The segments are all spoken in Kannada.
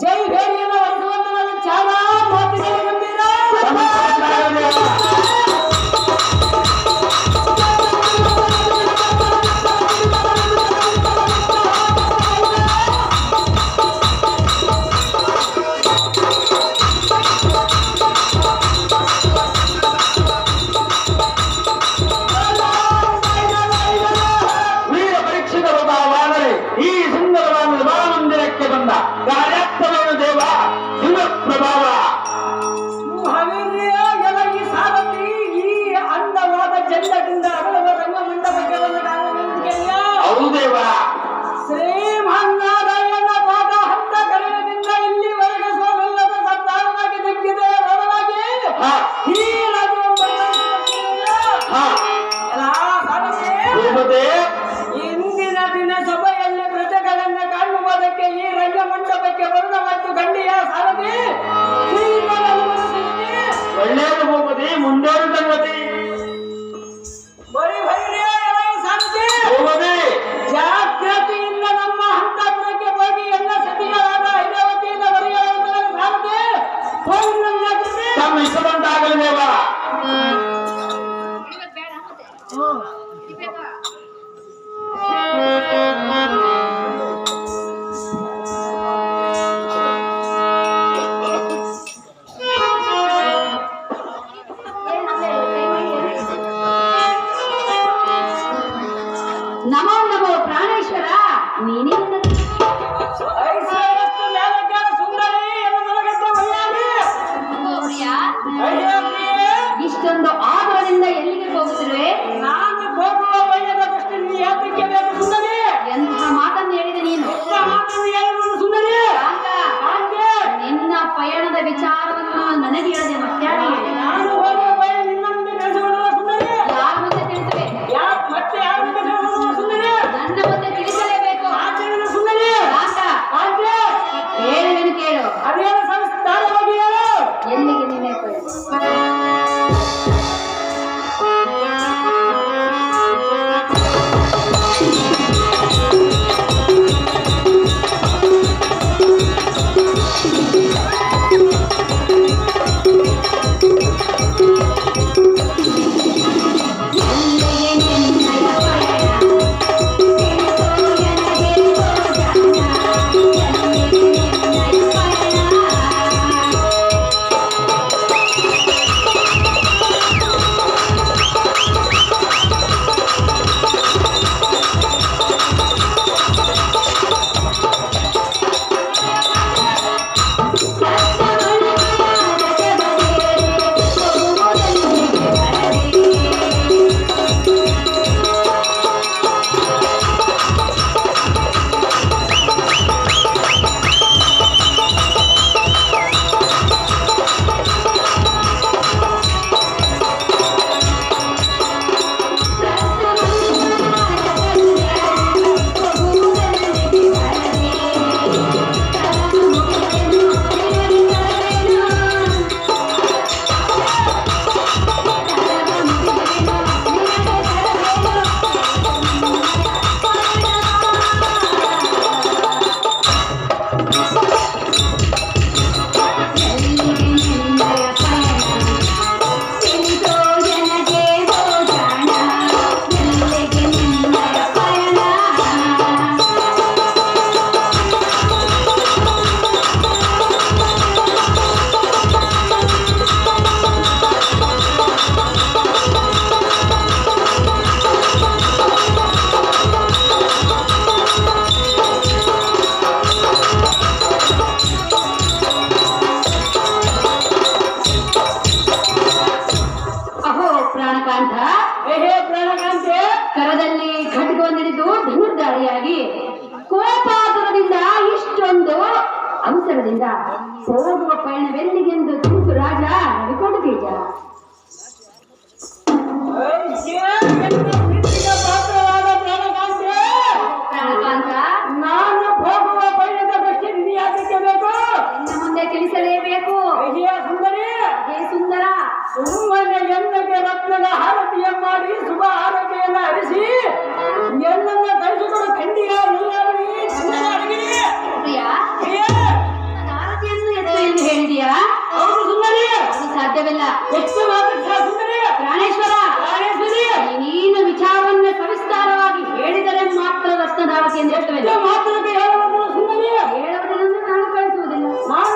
ಜೈ ಬೇರಿಯನ್ನು ಹೊರಸುವಂತ ಚಾಲ ಮಾತಿನಲ್ಲಿ ಬಂದಿರ ತಮ್ಮ ಇಷ್ಟದಂತಾಗಲಿ ದೇವ. ನಮೋ ನಮೋ ಪ್ರಾಣೇಶ್ವರ, ನೀನೇ ಇಷ್ಟೊಂದು ಆದರದಿಂದ ಎಲ್ಲಿಗೆ ಹೋಗುತ್ತಿರುವೆ? ನಾನು ಹೋಗುವ ವಯದ ದೃಷ್ಟಿಯಲ್ಲಿ ಯಾತಕ್ಕೆ ಬೇಕು ಸುಂದರಿ? ಎಂತಹ ಮಾತನ್ನು ಹೇಳಿದೆ ನೀನು? ಸುಂದರಿ, ನಿನ್ನ ಪಯಣದ ವಿಚಾರವನ್ನು ನನಗೆ ಹೇಳಿದೆ, ಮತ್ತೆ ನಾನು ಹೋಗುವ ವಯ ನಿನ್ನ ಮುಂದೆ ತಿಳಿಸಿಕೊಳ್ಳುವ ಸುಂದರಿ. ಯಾರ ಮುಂದೆ ತಿಳಿಸಬೇಕು? ಮತ್ತೆ ಯಾರ ಮುಂದೆ ತಿಳಿಸುವ ಸುಂದರಿ? ನನ್ನ ಮುಂದೆ ತಿಳಿಸಲೇಬೇಕು. ಸುಂದರಿ ಹೇಳುವೆನು ಕೇಳು. ಅದೇನು ಸಂಸ್ಕಾರವಾಗಿ ಹೇಳು. ಎಲ್ಲಿಗೆ ನೀನೇ ಕರದಲ್ಲಿ ಖಡ್ಗವನ್ನಿಡಿದು ಧನುರ್ಧಾರಿಯಾಗಿ ಕೋಪಾತುರದಿಂದ ಇಷ್ಟೊಂದು ಅವಸರದಿಂದ ಹೋಗುವ ಪಯಣವೆಲ್ಲಿಗೆಂದು ತಿಳಿಸು ರಾಜ. ನವಿಕೊಂಡು ಬೀಜ ಪ್ರಾಣಕಾಂತ, ನಾನು ಹೋಗುವ ಪಯಣದ ದೃಷ್ಟಿ ಯಾತಕ್ಕೆ ಬೇಕು? ಇನ್ನು ಮುಂದೆ ತಿಳಿಸಲೇಬೇಕು. ಸುಂದರಿ, ಹೇ ಸುಂದರ, ಸುಮ್ಮನೆ ಎನ್ನಗೆ ರತ್ನದ ಹಾರತಿಯ ಮಾಡಿ ಶುಭ ಹಾರತಿಯನ್ನು ಹರಿಸಿ ಎನ್ನನ್ನು ತರಿಸಿಕೊಂಡು ಖಂಡಿಯ ಆರತಿಯನ್ನು ಎತ್ತು ಎಂದು ಹೇಳಿದೀಯಾ? ಹೌದು ಸುಂದರಿ, ಅದು ಸಾಧ್ಯವಿಲ್ಲ. ಎಷ್ಟು ಮಾತ್ರ ಸುಂದರಿ. ಪ್ರಾಣೇಶ್ವರ, ನೀನು ವಿಚಾರವನ್ನು ಸವಿಸ್ತಾರವಾಗಿ ಹೇಳಿದರೆ ಮಾತ್ರ ರತ್ನಧಾರತಿ ಎಂದು ಹೇಳ್ತೇವೆ. ಮಾತೃಕೆ ಹೇಳುವುದು ಸುಂದರಿ. ಹೇಳುವುದಿಲ್ಲ ನಾನು ಕಳಿಸುವುದಿಲ್ಲ. ನಾನು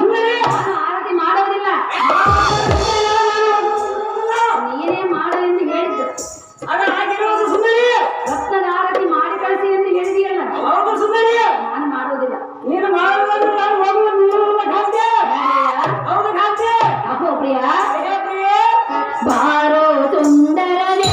ಸುಂದರಿ, ನಾನು ಆರತಿ ಮಾಡುವುದಿಲ್ಲ. ನೀನೇ ಮಾಡು ಎಂದು ಹೇಳಿದ್ದು. ಅದಾಗಿರುವುದು ಸುಂದರಿ. ರತ್ನದ ಆರತಿ ಮಾಡಿ ಕಳಿಸಿ ಎಂದು ಹೇಳಿದೆಯಲ್ಲ. ಹೌದು ಸುಂದರಿ, ನಾನು ಮಾಡುವುದಿಲ್ಲ. ನೀನು ಮಾಡುವುದನ್ನು ನಾನು ಹೋಗುವುದಿಲ್ಲ. ಖಾದ್ಯ ಹೌದು ಖಾದ್ಯ. ಅಹೋ ಪ್ರಿಯ, ಪ್ರಿಯ ಬಾರೋ ಸುಂದರನೇ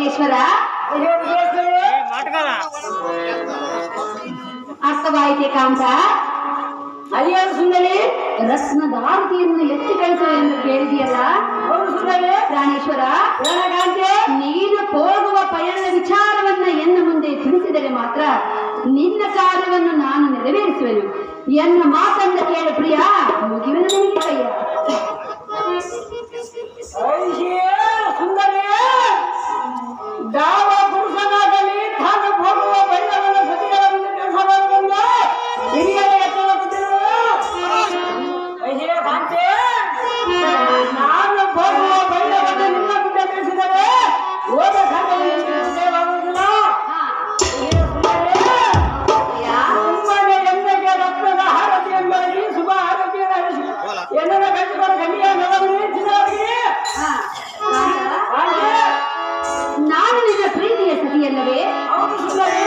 ಯೋಗೇಶ್ವರ ಅರ್ಥವಾಯಿತೆ ಕಾಂತ. ಅದೇನು ಸುಂದರಿ? ರತ್ನದ ಆರತಿಯನ್ನು ಎತ್ತಿ ಕಳಿಸುವ ಎಂದು ಕೇಳಿದೆಯಲ್ಲ. ಹೌದು ಸುಂದರಿ. ಪ್ರಾಣೇಶ್ವರ, ಕಾಂತೆ, ನೀನು ಹೋಗುವ ಪಯಣದ ವಿಚಾರವನ್ನ ಎನ್ನ ಮುಂದೆ ತಿಳಿಸಿದರೆ ಮಾತ್ರ ನಿನ್ನ ಕಾರ್ಯವನ್ನು ನಾನು ನೆರವೇರಿಸುವೆನು. ಎನ್ನ ಮಾತನ್ನ ಕೇಳು ಪ್ರಿಯ, ಮುಗಿವೆನು ನಿನಗೆ ಕೈಯ. ಸುಂದರಿ, ಯಾವ ಪುರುಷನಾಗಲಿ ತಾನು ಹೋಗುವ ಬೈಲವನ್ನು ಸತಿಗಳ ಮುಂದೆ ತಿಳಿಸಬಾರದೆಂದು ಹಿರಿಯರ ಎಚ್ಚರ ಕೊಟ್ಟಿರುವರು. ಕಾಂತೆ, ನಾನು ಹೋಗುವ ಬೈಲವನ್ನು ನಿನ್ನ ಮುಂದೆ ತಿಳಿಸಿದರೆ ಹೋದ ಸಾಧ್ಯವಾಗುವುದಿಲ್ಲ. ತುಂಬಾನೇ ಎಂದಕ್ಕೆ ರತ್ನದ ಹಾರತಿಯನ್ನಾಗಿ ಶುಭ ಹಾರತಿಯನ್ನು ಹರಿಸಿ ಎಲ್ಲರ ಕಟ್ಟಿಕೊಂಡು ಗಣ್ಯ ನಲವರಿಗೆ ನಾನು ನಿನ್ನ ಪ್ರೀತಿಯ ಸತಿಯಲ್ಲವೇ? ಹೌದು ಸುಂದರಿ.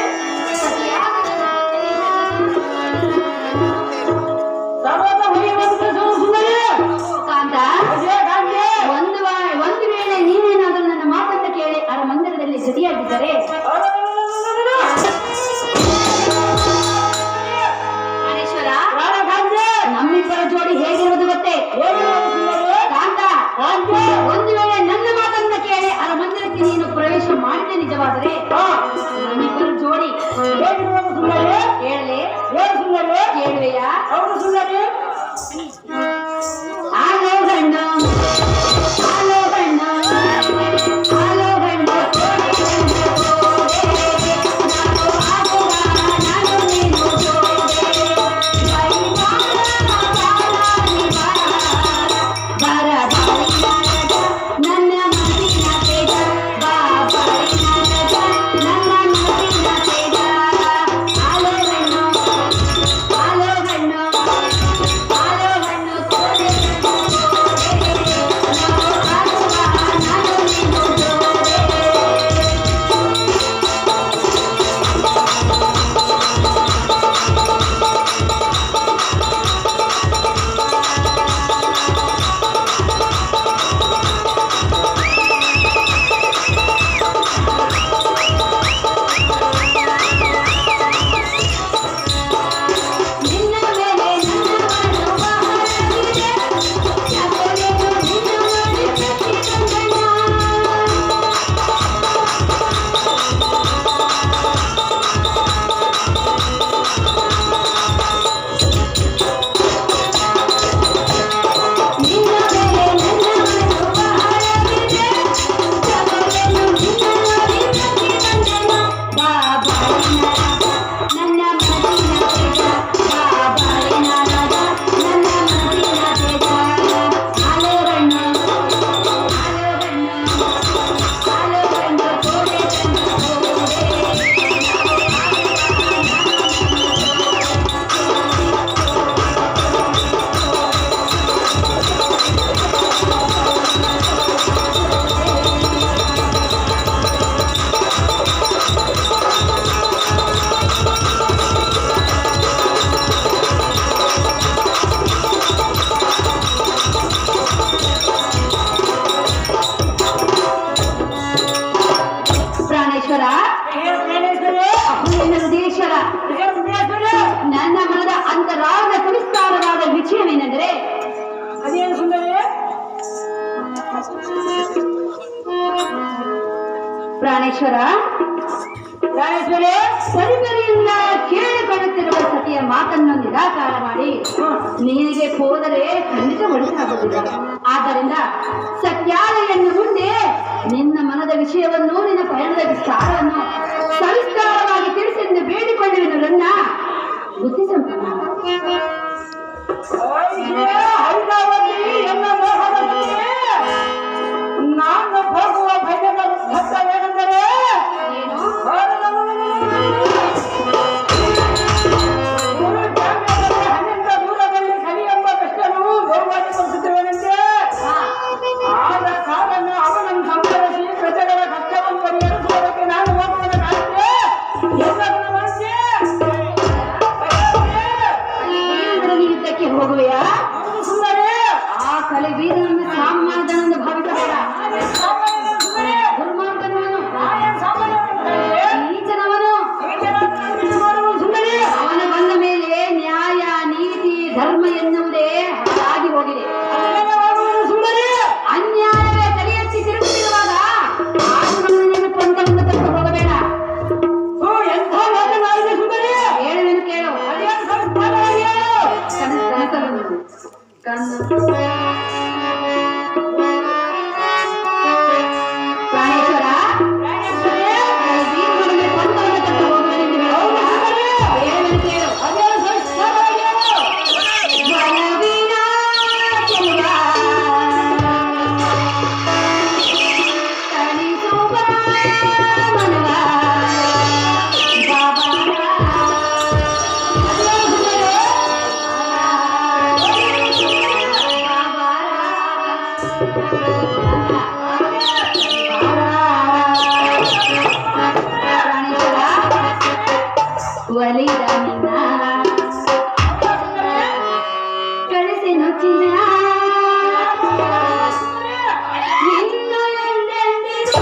ಸರ್ವತ ಮುಗಿಯುವಂತೆ ಸುಂದರಿ. ಕಾಂತ, ಒಂದು ವೇಳೆ ನೀನೇನಾದರೂ ನನ್ನ ಮಾತನ್ನು ಕೇಳಿ ಅರಮಂದಿರದಲ್ಲಿ ಜೊತೆಯಾಗಿದ್ದರೆ ಪ್ರಾಣೇಶ್ವರ, ನಮ್ಮಿಬ್ಬರ ಜೋಡಿ ಹೇಗಿರುವುದು ಗೊತ್ತೇ? ಕಾಂತ, ಒಂದು ವೇಳೆ ನನ್ನ ಮಾತನ್ನ ಕೇಳಿ ಅರಮಂದಿರಕ್ಕೆ ನೀನು ಪ್ರವೇಶ ಮಾಡಿದೆ ನಿಜವಾದರೆ ನಮ್ಮಿಬ್ಬರ ಜೋಡಿ ಹೇಗಿರುವುದು ಸುಂದರಿ? ಹೇಳಲೇ? ಏನು ಸುಂದರಿ? ಕೇಳುವೆಯಾ? ಹೌದು ಸುಂದರಿ. ಆಲೋ ಗಂಡು, ಆಲೋ ಗಂಡು, ಆಲೋ ಗಂಡು, ನಾನು ನೀನು ನನ್ನ ಮನಸ್ಸಿನ ತೇಜ, ನನ್ನ ಮನಸ್ಸಿನ ತೇಜ. ಆಲೋ ಗಂಡು, ಆಲೋ ಗಂಡು, ಆಲೋ ಗಂಡು, ಕೋಡೆ ನಾನು ನೀನು ನಿನ್ನ ಮೇಲೆ ನನ್ನ ಮನಸ್ಸು ಬಹಳವಿದೆ. ಯಾಕೋ ನೀನು ನಿನ್ನ ಮಾಡಿ ಕಟ್ಟಿಕೊಂಡಣ್ಣ. ನಿನ್ನ ಮೇಲೆ ನನ್ನ ಮನಸ್ಸು ಬಹಳವಿದೆ. ಯಾಕೋ ನೀನು ನಿನ್ನ ಮಾಡಿ ಕಟ್ಟಿಕೊಂಡಣ್ಣ. ಬಾಬಾರಿನ ರಾಜ, ನನ್ನ ಮನಸ್ಸಿನ ತೇಜ. ಬಾಬಾರಿನ ರಾಜ, ನನ್ನ ಮನಸ್ಸಿನ ತೇಜ. ಆಲೋ ಗಂಡು, ಆಲೋ ಗಂಡು, ಆಲೋ ಗಂಡು, ಕೋಡೆ ಗಂಡು, ಪ್ರಾಣೇಶ್ವರ, ಅಪ್ಪುವಿನ ಹೃದಯೇಶ್ವರ, ನನ್ನ ಮನದ ಅಂತರಾಳದ ಸವಿಸ್ತಾರವಾದ ವಿಷಯವೇನೆಂದರೆ ಅದೇನು ಸುಂದರಿ? ಪ್ರಾಣೇಶ್ವರ, ರಾಜೇಶ್ವರಿ, ಪರಿಮರಿಯಿಂದ ಕೇಳಿಕೊಳ್ಳುತ್ತಿರುವ ಸತಿಯ ಮಾತನ್ನು ನಿರಾಕಾರ ಮಾಡಿ ನಿನಗೆ ಹೋದರೆ ಖಂಡಿತ ಒಳಿತಾಗುವುದಿಲ್ಲ. ಆದ್ದರಿಂದ ಸತ್ಯಾಲಯನ್ನು ಮುಂದೆ ನಿನ್ನ ಮನದ ವಿಷಯವನ್ನು, ನಿನ್ನ ಪಯಣದ ವಿಸ್ತಾರವನ್ನು ಸವಿಸ್ತಾರವಾಗಿ ತಿಳಿಸೆಂದು ಬೇಡಿಕೊಂಡಿರುವುದು ನನ್ನ ಬುದ್ಧಿ ಸಂಪನ್ನ. ಹರಿದಾವತಿ ಎಲ್ಲ ಮೋಹದ ಜೊತೆ ನಾನು ಹೋಗುವ ಭಯದ ಭಕ್ತವೇನೆಂದರೆ ಏನು? ಹನ್ನೆಂಟ ದೂರದಲ್ಲಿ ಕಲಿ ಎಂಬ ಕಷ್ಟನು ಬಹುವಾಗಿ ಪರಿಸುತ್ತೇನೆಂತೆ. ಆದ ಕಾರಣ ಅವನನ್ನು ಸಂಪರಿಸಿ ಪ್ರಜೆಗಳ ಕಷ್ಟವನ್ನು ಪರಿಹರಿಸುವುದಕ್ಕೆ ನಾನು ಹೋಗುವುದ ಕಾಲಕ್ಕೆ ಎಲ್ಲರನ್ನ ಮನಸ್ಸೇ ಯುದ್ಧಕ್ಕೆ ಹೋಗುವೆಯಾ? ಸುಂದರಿ, ಆ ಕಲೆ ಬೀರನನ್ನು ಸಾಮಾನ್ಯನೆಂದು ಭಾವಿಸಬೇಡ. ದುರ್ಮಾರ್ಗನವನು. ಪ್ರಾಣೇಶ್ವರ ವೀರನೊಡನೆ ಪಂಥವನ್ನು ಕಟ್ಟು ಹೋಗುವೆನೆಂದು ಹೇಳುತ್ತೀಯಲ್ಲ, ಕೇಳು. ಬಲವಿನ ಚೆಲುವ ತಣಿಸುವ ಮನವ ಒಲಿದ ನಿನ್ನ ಕಳಿಸಿನ ಚಿನ್ನ ಇನ್ನು ಎಂದೆಂದಿಗೂ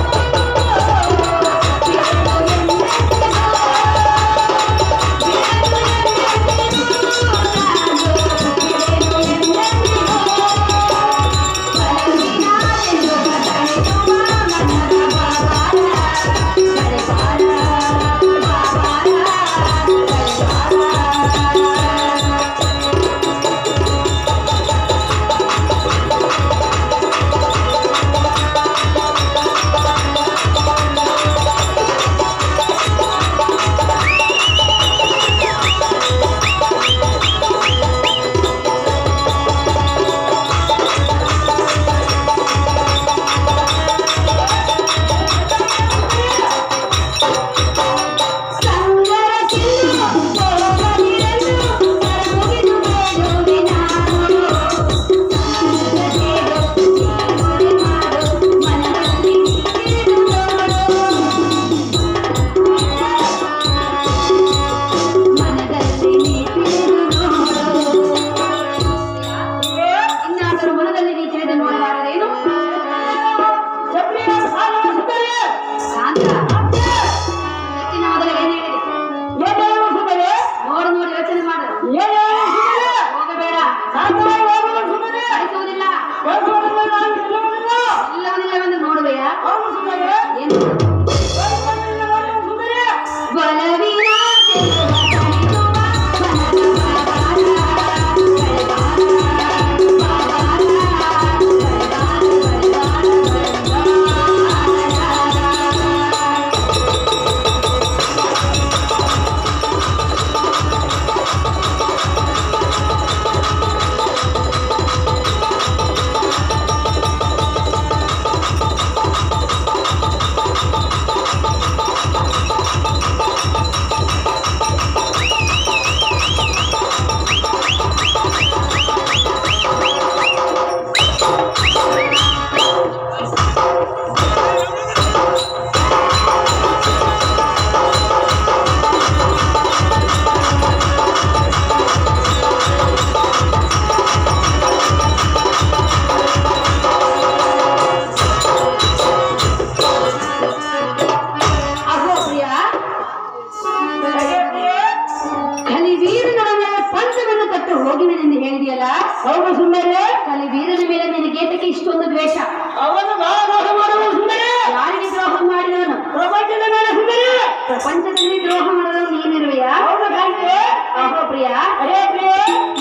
ಹೌದು ಸುಂದರಿ. ಕಲಿ ವೀರನ ಮೇಲೆ ನಿನಗೇತಕ್ಕೆ ಇಷ್ಟೊಂದು ದ್ವೇಷ? ಅವನು ಬಹಳ ದ್ರೋಹ ಮಾಡುವ ಸುಂದರಿ. ಯಾರಿಗೆ ದ್ರೋಹ ಮಾಡಿದವನು? ಪ್ರಪಂಚದ ಮೇಲೆ ಸುಂದರಿ. ಪ್ರಪಂಚದಲ್ಲಿ ದ್ರೋಹ ಮಾಡಿದವನು ನೀನಿರುವೆಯಾ? ಹೌದು ಕಾಂತಿ. ಅಹೋ ಪ್ರಿಯ, ಅರೇ ಪ್ರಿಯ,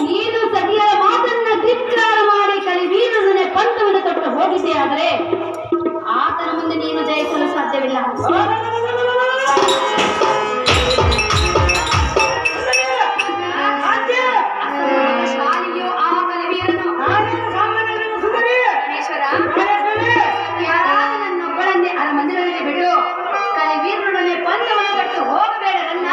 ನೀನು ಸತಿಯರ ಮಾತನ್ನ ಧಿಕ್ಕಾರ ಮಾಡಿ ಕಲಿ ವೀರನೇ ಪಂಥವನ್ನು ತೊಟ್ಟು ಹೋಗಿದ್ದೆ ಆದರೆ ಆತನ ಮುಂದೆ ನೀನು ಜಯಿಸಲು ಸಾಧ್ಯವಿಲ್ಲ. ನನ್ನೊಬ್ಬಳನ್ನೇ ಆ ಮಂದಿರದಲ್ಲಿ ಬಿಡು. ಕಲಿ ವೀರನೊಡನೆ ಪಂಥವನ್ನು ತೊಟ್ಟು ಹೋಗಬೇಡ ನನ್ನ.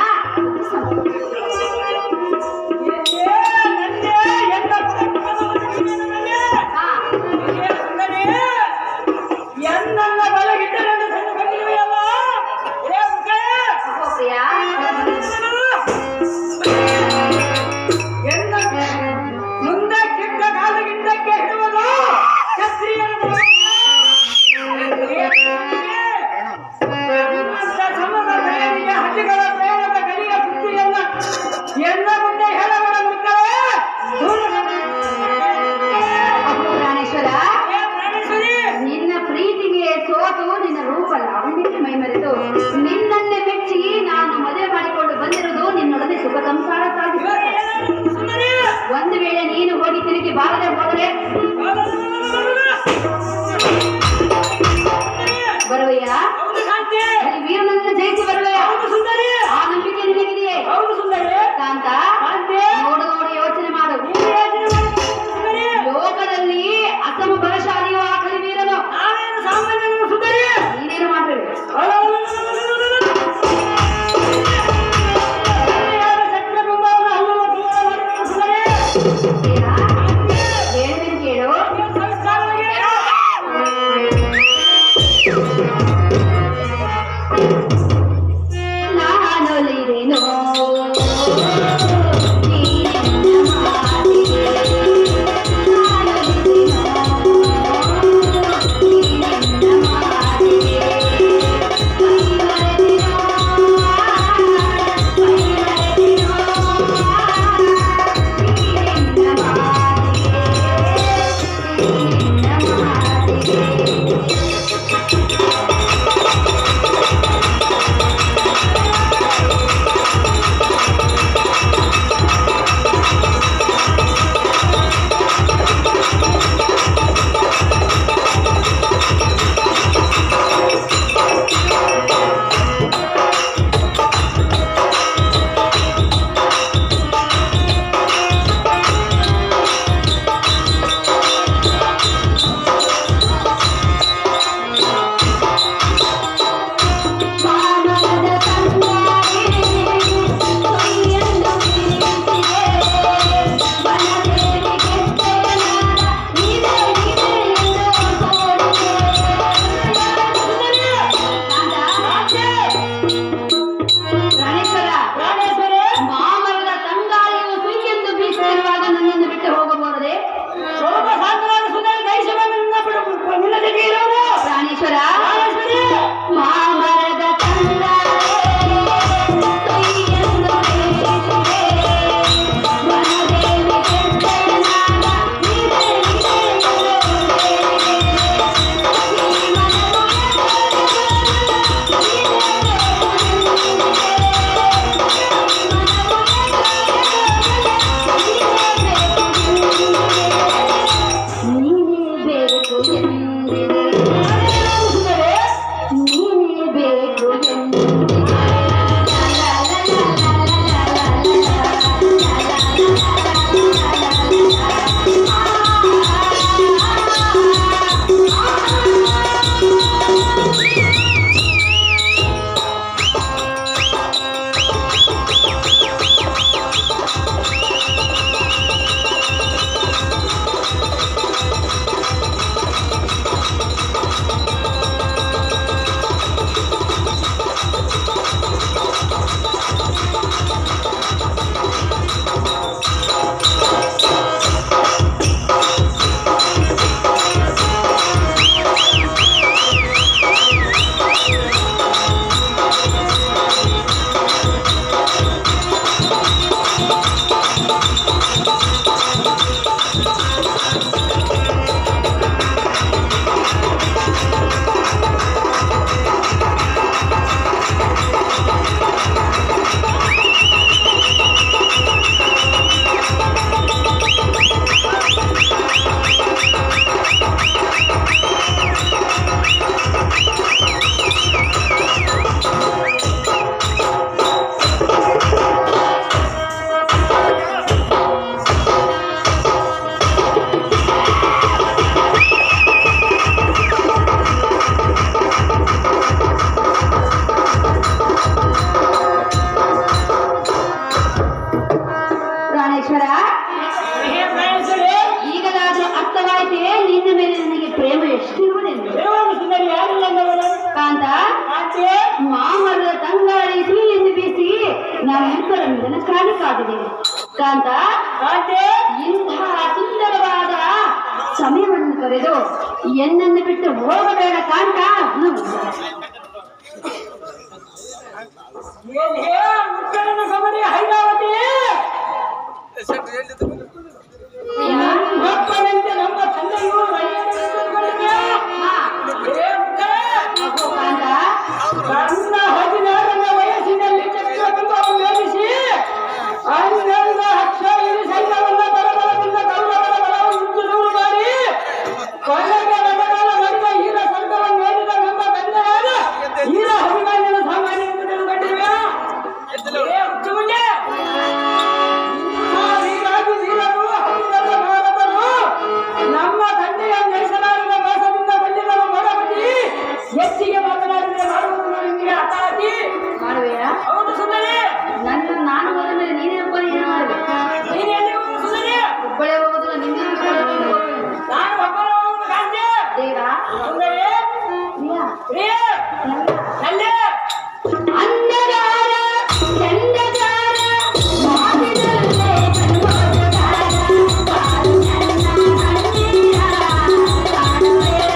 ಕಾಲಿಕಾಗಿದೆ ಕಾಂತ. ಇಂತಹ ಸುಂದರವಾದ ಸಮಯವನ್ನು ಕರೆದು ಎನ್ನನ್ನು ಬಿಟ್ಟು ಹೋಗಬೇಡ ಕಾಂತ. ಗಮನಿ ಹೈರಾವತಿ ಮಕ್ಕಳಂತೆ ನಮ್ಮ ತಂದೆಯು ನನ್ನ 16ನೇ ವಯಸ್ಸಿನಲ್ಲಿ ಚಕ್ರಕೂಟವನ್ನು ಮೇಲಿಸಿ 12 ಲಕ್ಷ ಸೈನ್ಯವನ್ನ ಬಲಬಲದಿಂದ ಕೌರವರ ಬಲವನ್ನು ದೂರು ಮಾಡಿ ಕೊನೆಗೆ ನಮಗಾಲ ನಡೆದ ಹೀರ ಸರ್ಗವನ್ನು ಹೇಳಿದ ನಮ್ಮ ತಂದೆಯಾದ ಹೀರ ಅಭಿಮಾನ್ಯನ ಸಾಮಾನ್ಯ ಕಂಡಿವೆ. ನಮ್ಮ ತಂದೆಯ ನಡೆಸಲಾರದ ಮೋಸದಿಂದ ಬಂದಿರುವ ಬಡಪತಿ ಹೆಚ್ಚಿಗೆ ಮಾತನಾಡಿದರೆ ಮಾಡುವುದು ನಿಮಗೆ ಅರ್ಥಾತಿ ಮಾಡುವೆಯಾ? ಹೌದು ಸುಂದರಿ. ನಾನು ಹೋದ ಮೇಲೆ ನೀನೇ ಒಬ್ಬ ಏನು ಮಾಡಬೇಕು? ನೀನೆಲ್ಲಿ ಹೋಗುದು ಸುಂದರಿ? ಒಬ್ಬಳೇ ಹೋಗುದಿಲ್ಲ, ನಿನ್ನೆ ನಾನು ಒಬ್ಬರೇ ಹೋಗುದು ಕಾಂತಿ. ದೇವ ಸುಂದರಿ ಪ್ರಿಯಾ ಪ್ರಿಯ ಅಲ್ಲೇ ಅಂಧಗಾರ ಚಂದಗಾರ ಮಾತಿನಲ್ಲೇ ಕಣ್ಮೋದಗಾರ ಕಾಲು ನನ್ನ ಹಣ್ಣಿನ ಕಾಣುವೇರ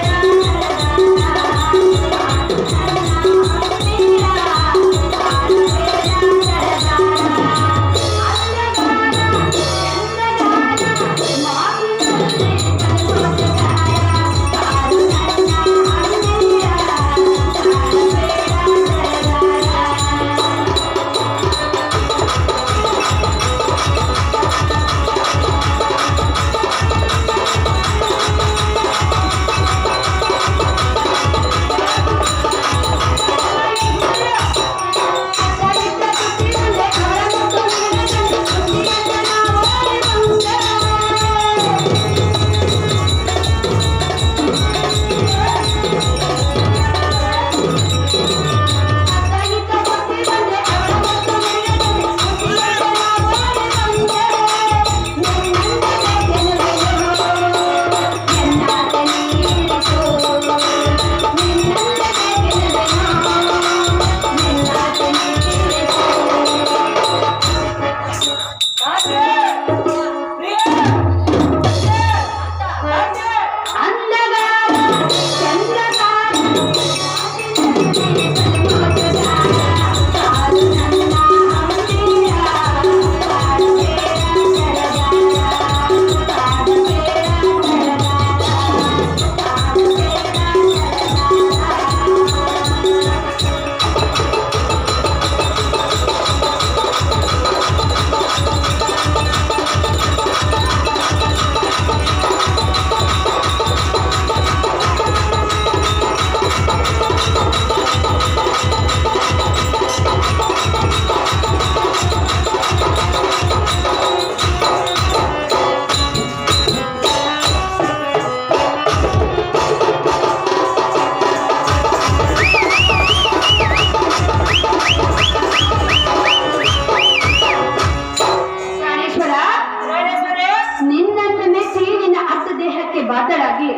ಬಾಧರಾಗಿ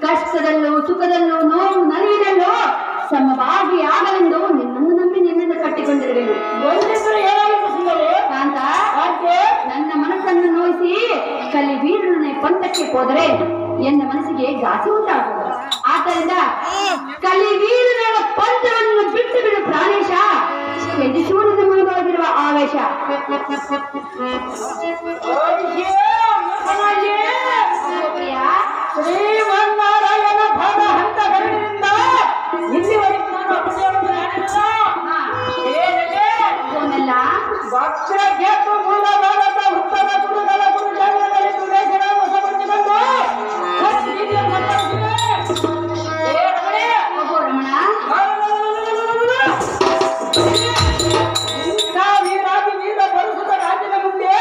ಕಷ್ಟದಲ್ಲೂ ಸುಖದಲ್ಲೂ ನೋವು ನಲಿವಿನಲ್ಲೂ ಸಮವಾಗಿ ಆಗಲೆಂದು ನಿನ್ನನ್ನು ನಂಬಿ ನಿನ್ನಿಂದ ಕಟ್ಟಿಕೊಂಡಿರುವೆನು. ಕಾಂತ, ನನ್ನ ಮನಸ್ಸನ್ನು ನೋಯಿಸಿ ಕಲಿ ವೀರನೇ ಪಂಥಕ್ಕೆ ಹೋದರೆ ಎನ್ನ ಮನಸ್ಸಿಗೆ ಘಾಸಿ ಉಂಟಾಗುವುದು. ಆದ್ದರಿಂದ ಕಲಿ ವೀರನ ಪಂಥವನ್ನು ಬಿಟ್ಟು ಬಿಡು ಪ್ರಾಣೇಶ, ಎದಿಸುವ ನಿನ್ನ ಮನದೊಳಗಿರುವ ಆವೇಶ. ಶ್ರೀಮನ್ನಾರಾಯಣ ಭಾಗ ಹಂತ ಗರುಡಿನಿಂದ ಇಲ್ಲಿವರೆಗೂ ನಾನು ಅವನ್ನೆಲ್ಲ ಭಕ್ಷ್ಯ ಕೇತು ಮೂಲ ಭಾರತ ಉತ್ತರ ಗುರುಗಳ ಗುರು ಜಾಗದಲ್ಲಿ ಸುರೇಶನ ವಶಪಡಿಸಿಕೊಂಡು ಇಂಥ ವೀರಾದಿ ವೀರ ಬರುಸುತ್ತ ರಾಜ್ಯದ ಮುಂದೆ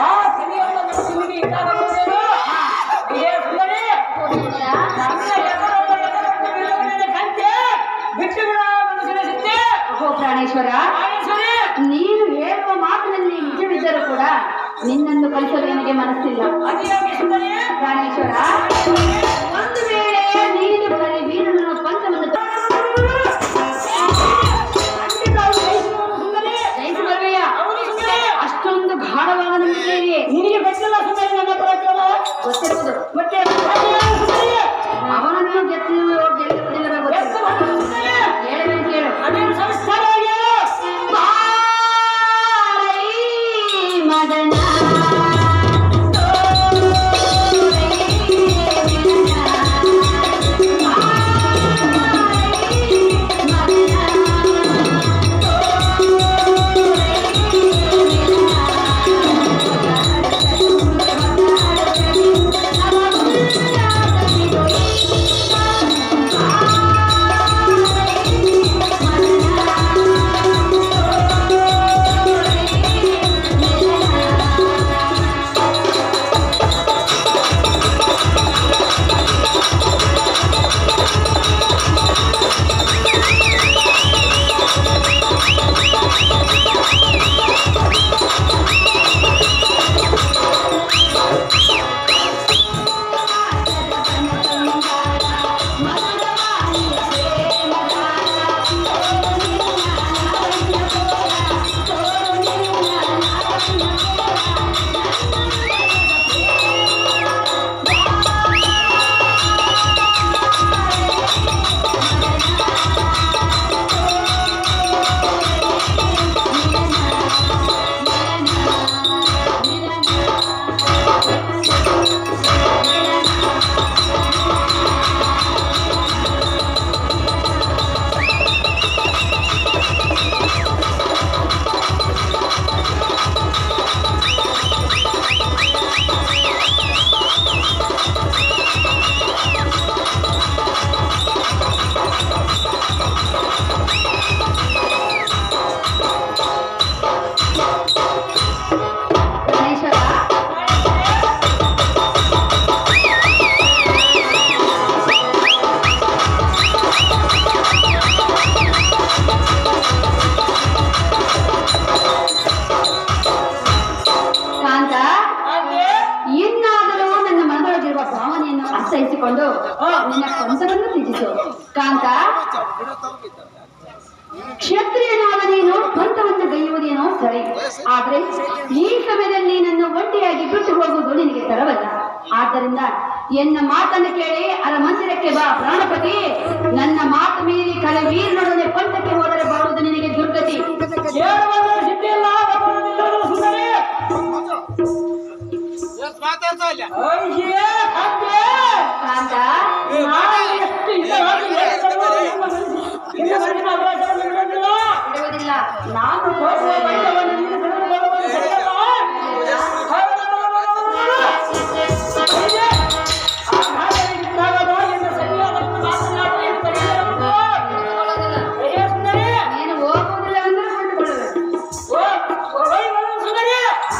ಆ ಕಲಿಯುವ ನಿಮಗೆ ಇದ್ದಾಗುತ್ತೇನು ಪ್ರಾಣೇಶ್ವರ, ನೀನು ಹೇಳುವ ಮಾತಿನಲ್ಲಿ ನಿಜವಿದ್ದರೂ ಕೂಡ ನಿನ್ನನ್ನು ಕಳಿಸಲು ನನಗೆ ಮನಸ್ಸಿಲ್ಲ. ಪ್ರಾಣೇಶ್ವರ, ಒಂದು ವೇಳೆ ನೀನು ಕಲಿ ವೀರನ ಪಂಥವನ್ನು ಜಯಿಸಿ ಬರುವೆಯ, ಅಷ್ಟು ಹೌದು ಮತ್ತೆ ಸುಂದರಿ ಅವನನ್ನು ಗೆದ್ದು ಗೆಲ್ಲುವುದಿಲ್ಲ ಗೊತ್ತಿಲ್ಲ. ಹೇಳಬೇಕು ಕೇಳು. ಅದೇನು ಸಂಸ್ಕಾರ ಮದನ ಅರ್ಥೈಸಿಕೊಂಡು ನಿನ್ನ ಕಂಸನನ್ನು ತ್ಯಜಿಸು. ಕಾಂತ, ಕ್ಷತ್ರಿಯನಾದ ನೀನು ಪಂಥವನ್ನು ಗೈಯುವುದೇನೋ ಸರಿ, ಆದ್ರೆ ಈ ಸಮಯದಲ್ಲಿ ನನ್ನ ಒಂಟಿಯಾಗಿ ಬಿಟ್ಟು ಹೋಗುವುದು ನಿನಗೆ ತರವಲ್ಲ. ಆದ್ದರಿಂದ ಎನ್ನ ಮಾತನ್ನು ಕೇಳಿ ಅರಮಂದಿರಕ್ಕೆ ಬಾ ಪ್ರಾಣಪತಿ. ನನ್ನ ಮಾತು ಮೀರಿ ಕಲವೀರನೊಡನೆ ಪಂಥಕ್ಕೆ ಹೋದರೆ ಬರುವುದು ನಿನಗೆ ದುರ್ಗತಿ.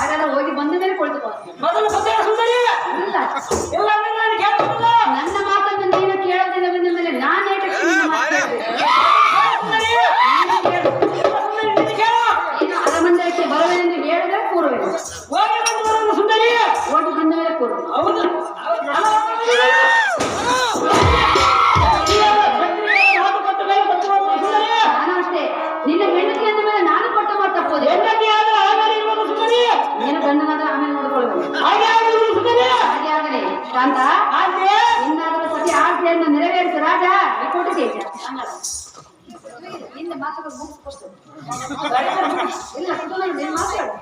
ನಾನು ಹೋಗಿ ಬಂದ ಮೇಲೆ ಕೊಳ್ತುಕೋ. ನನ್ನ ಮಾತನ್ನು ನೀನು ಕೇಳೋದಿಲ್ಲ ಮೇಲೆ ನಾನು ನೀನು ಅರಮಂದಿರಕ್ಕೆ ಬರುವೆನೆಂದು ಹೇಳಿದ್ರೆ ಕೂರುವೆ. ಹೋಗಿ ಬಂದ ಮೇಲೆ ಕೂರು. ನಾನು ಅಷ್ಟೇ, ನಿನ್ನ ಹೆಂಡತಿ ಅಂದ ಮೇಲೆ ನಾನು ಕೊಟ್ಟ ಮಾತು ತಪ್ಪೋದು. ನೀನು ಗಂಡನಾದ್ರೆ ಆಮೇಲೆ ನೋಡಿಕೊಳ್ಳಬೇಕು. ಹಾಗೆ ಆಗಲಿ ಕಾಂತ. ಇನ್ನಾದರೂ ಸತಿ ಆಜ್ಞೆಯನ್ನು ನೆರವೇರಿಸ ರಾಜ. ಕೊಟ್ಟಿದೆ ನಿನ್ನ ಮಾತುಗಳು ಮುಗಿಸ್ಕೊಟ್ಟು ಇಲ್ಲ ನೀನು ಮಾತಾಡು.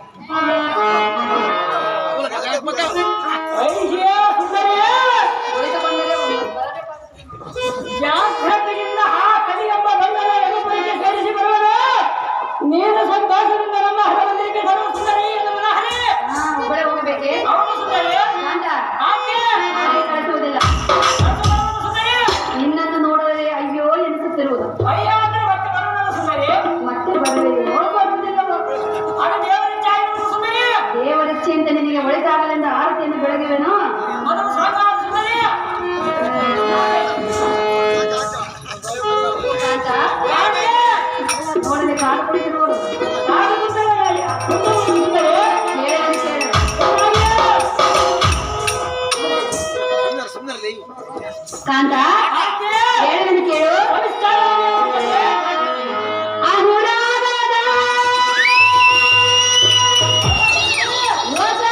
ಜಾಗ್ರತೆಯಿಂದ ಆ ಕಲಿಯೆಂಬ ಬಂಧನ ಎದುರಿಗೆ ಸೇರಿಸಿ ಬರುವುದು. ನೀನು ಸಂತೋಷದಿಂದ ನಮ್ಮ ಹರಮಂದಿರಕ್ಕೆ ಬರುವ ಸುಂದರಿ ನಮ್ಮ ಹರಿ. ಒಬ್ಬಳೆ ಹೋಗಬೇಕೆ? ಅವನು ಸುಂದರಿ ಕಳಿಸುವುದಿಲ್ಲ. ನಿನ್ನನ್ನು ನೋಡಿದರೆ ಅಯ್ಯೋ ಎನಿಸುತ್ತಿರುವುದು. ಅಯ್ಯೋ ಅಂದ್ರೆ ಮತ್ತೆ ಬರೋಣ ಸುಂದರಿ. ಮತ್ತೆ ಬರಬೇಕು. ಅದು ದೇವರಿಚ್ಛೆ ಆಗಿರುವುದು ಸುಂದರಿ. ದೇವರಿಚ್ಛೆ ಅಂತ ನಿನಗೆ ಒಳಿತಾಗಲೆಂದು ಆರತಿಯನ್ನು ಬೆಳಗುವೆನು. ಮೊದಲು ಸಾಕಾದ ಸುಂದರಿ. ನೋಡಿದ್ರೆ ಕಾಡು ಕುಡಿದಿರುವುದು. ಕಾಂತ, ಹೇಳುವೆನು ಕೇಳು. ಅನುರಾಗದ ಹೊಸ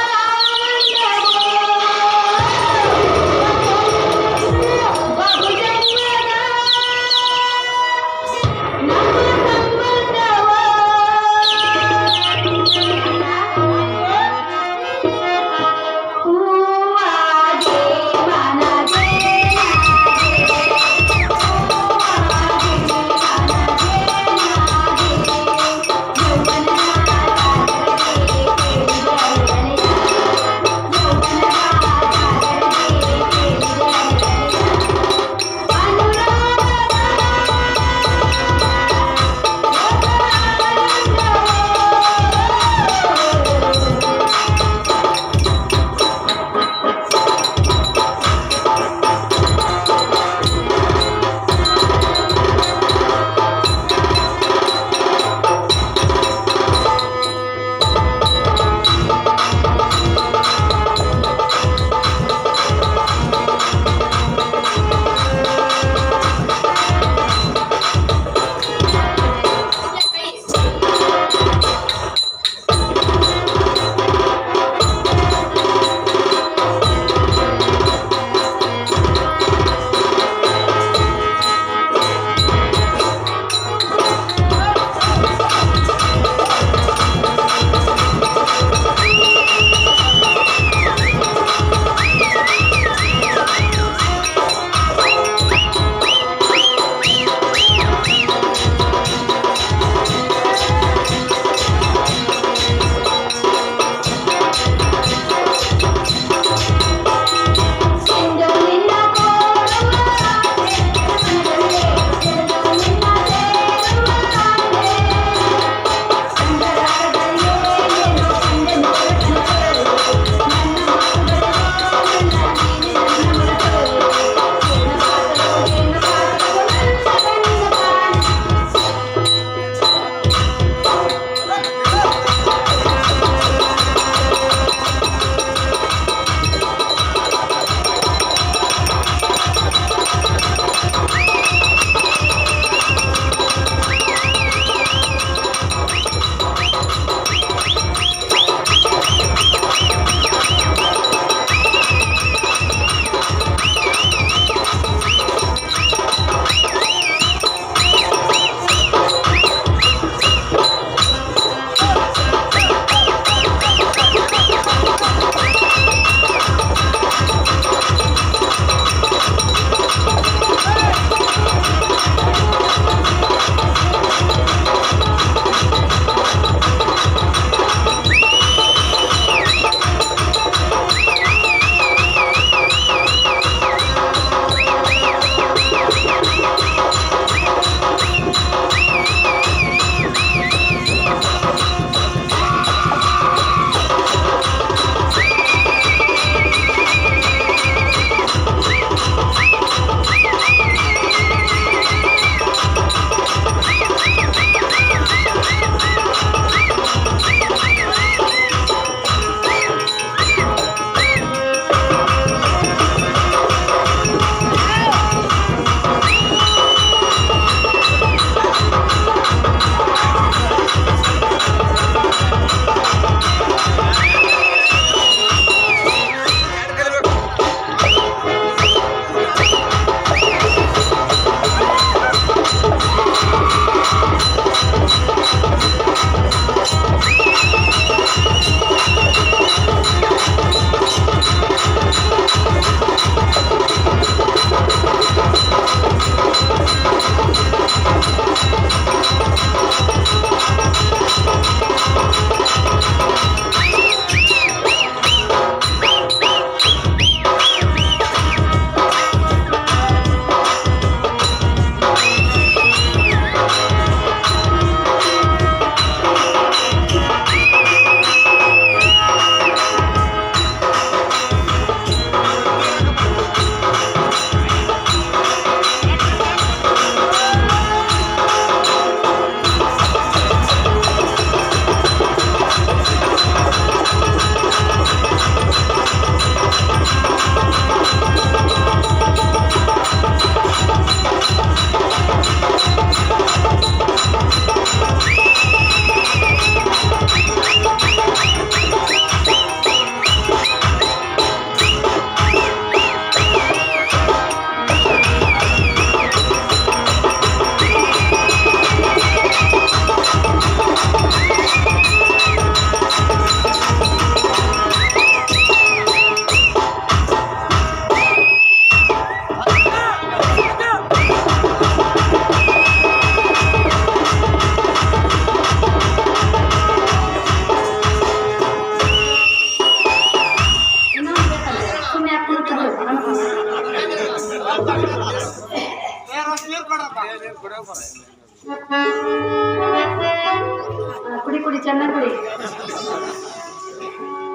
ಕುಡಿ ಕುಡಿ ಚೆನ್ನಾಗಿ ಕುಡಿ.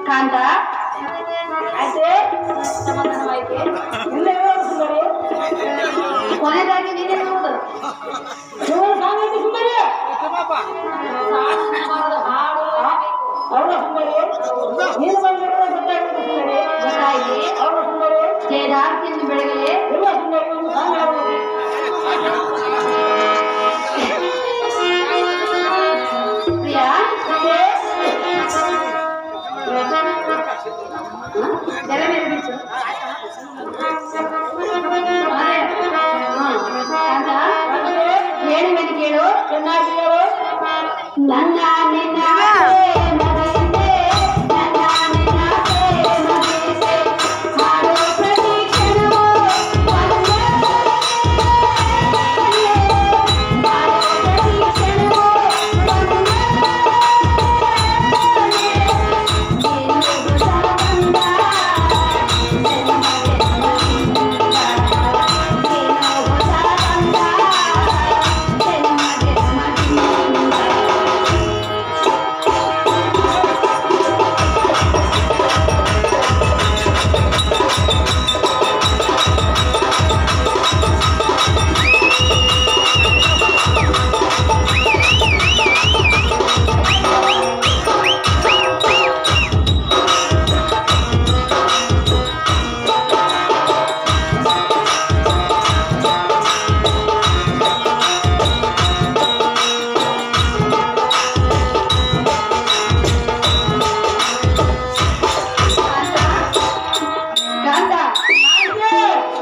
ಕಾಂತ ಆಯ್ತೆ ಸಮಾಧಾನವಾಯ್ತೆ. ಇಲ್ಲ ಹೇಳೋದು ಸುಂದರಿ. ಕೊನೆದಾಗಿ ನೀನೇ ಹೇಳುವುದು. ನೀವು ಸಾಂಗೈತಿ ಸುಂದರಿ. ಹಾಡು ಅವರ ಸುಂದರಿ ನೀನು ಬಂದಿರೋದು ಗೊತ್ತಾಗುತ್ತೆ ಸುಂದರಿ. ಗೊತ್ತಾಯ್ತು. ಅವರ ಸುಂದರಿ ಜಯದಾರ್ತಿಯನ್ನು ಬೆಳಗಲೇ ಇಲ್ಲ ಸುಂದರಿ ಒಂದು ಸಾಂಗ್ ಹಾಡು. ಪ್ರಿಯಾ ಜಲ ಮೇಲೆ ಬಿಚ್ಚು. ಕಾಂತ ಹೇಳು ಮೇಲೆ ಕೇಳು. ಚೆನ್ನಾಗಿ ಹೇಳು. ನನ್ನ ನಿನ್ನ ಪ್ರೇಮಗೀತೆ, ನನ್ನ ನಿನ್ನ ಪ್ರೇಮಗೀತೆ, ಹಾಡೋ ಪ್ರತಿ ಕ್ಷಣವೂ ಒಂದೇ ಹಾಡೋ ಪ್ರತಿ ಕ್ಷಣವೂ ಒಂದೇ ಏನು ಹೊಸ ಬಂದ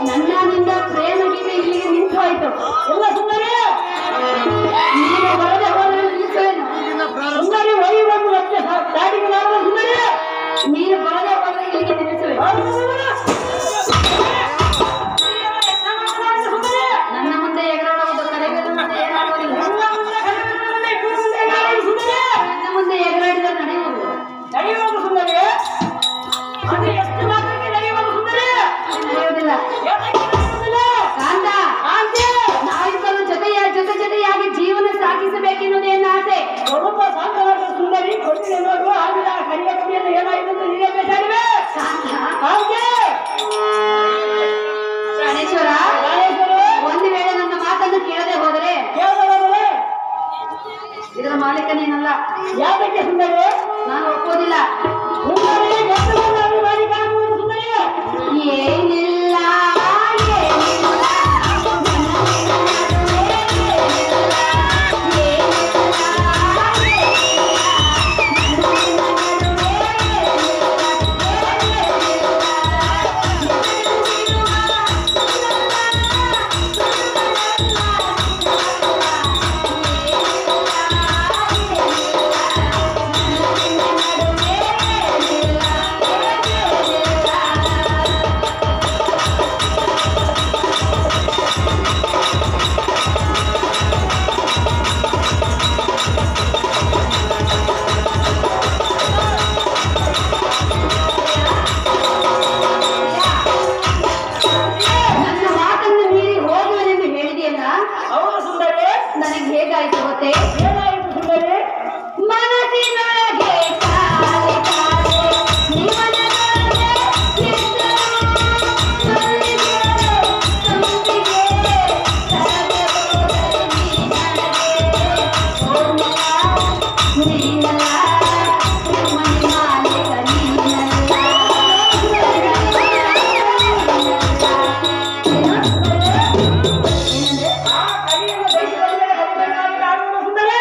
ನನ್ನ ನಿನ್ನ ಪ್ರೇಮ ಗೀತೆ ಇಲ್ಲಿಗೆ ನಿಂತು ಹೋಯ್ತು. ಇಲ್ಲ ಸುಂದರಿ ನೀನು ಬರದೆ ಹೋದರೆ ನಿಲ್ಲಿಸುವೇನು? ಸುಂದರಿ ಒಯ್ಯುವುದು ಮತ್ತೆ ದಾಟಿಗೆ ನಾವು ಸುಂದರಿ. ನೀನು ಬರದೆ ಹೋದರೆ ಇಲ್ಲಿಗೆ ನಿಲ್ಲಿಸುವೆ. ನನ್ನ ಮುಂದೆ ಎಗರಾಡುವುದು ಕಡೆಗಳ ಮುಂದೆ ಏನಾಗುವುದಿಲ್ಲ. ನನ್ನ ಮುಂದೆ ಎಗರಾಡಿದರೆ ನಡೆಯುವುದು. ನಡೆಯುವುದು ಸುಂದರಿ. ಅದು ಎಷ್ಟು ಮಾತ್ರಕ್ಕೆ ನಡೆಯುವುದು ಸುಂದರಿ. ನಡೆಯುವುದಿಲ್ಲ. ಕಾಂತ ನಾವಿಬ್ಬರು ಜೊತೆಯಾಗಿ ಜೀವನ ಸಾಗಿಸಬೇಕೆನ್ನುವುದು ನನ್ನ ಆಸೆ. ಸ್ವಲ್ಪ ಸಾಂತ್ವನದ ಸುಂದರಿ ಕೊಟ್ಟಿದೆ ನೋಡು. ಆಗಿನ ಕರಿಯ ಕವಿಯನ್ನು ಏನಾಯಿತು ಅಂತ ನೀವೇ ಬೇಕಾಗಿವೆ. ಹಾಗೆ ಪ್ರಾಣೇಶ್ವರ, ಒಂದು ವೇಳೆ ನನ್ನ ಮಾತನ್ನು ಕೇಳದೆ ಹೋದರೆ ಕೇಳಬಾರದೆ. ಇದರ ಮಾಲೀಕ ನೀನಲ್ಲ. ಯಾತಕ್ಕೆ ಸುಂದರಿ? ನಾನು ಒಪ್ಪೋದಿಲ್ಲ. ಸುಂದರಿ ಗಟ್ಟುಗಳನ್ನು ಮಾಡಿ ಕಾಣುವುದು ಸುಂದರಿ. ಏನಿಲ್ಲ ಏನಿಲ್ಲ ನನಗೆ ಹೇಗಾಯ್ತು ಗೊತ್ತೇ? ಏನಾಯಿತು ಸುಂದರಿ? ಮನಸ್ಸಿನೊಳಗೆ ಕಾಲೆ ಕಾಲೆ ನಿಮನದೊಳಗೆ ಆ ಕರಿಯನ್ನು ಬಯಸಿದ ಮೇಲೆ ಕರಿಬಣ್ಣವಾಗಿ ಕಾಣುವುದು ಸುಂದರಿ.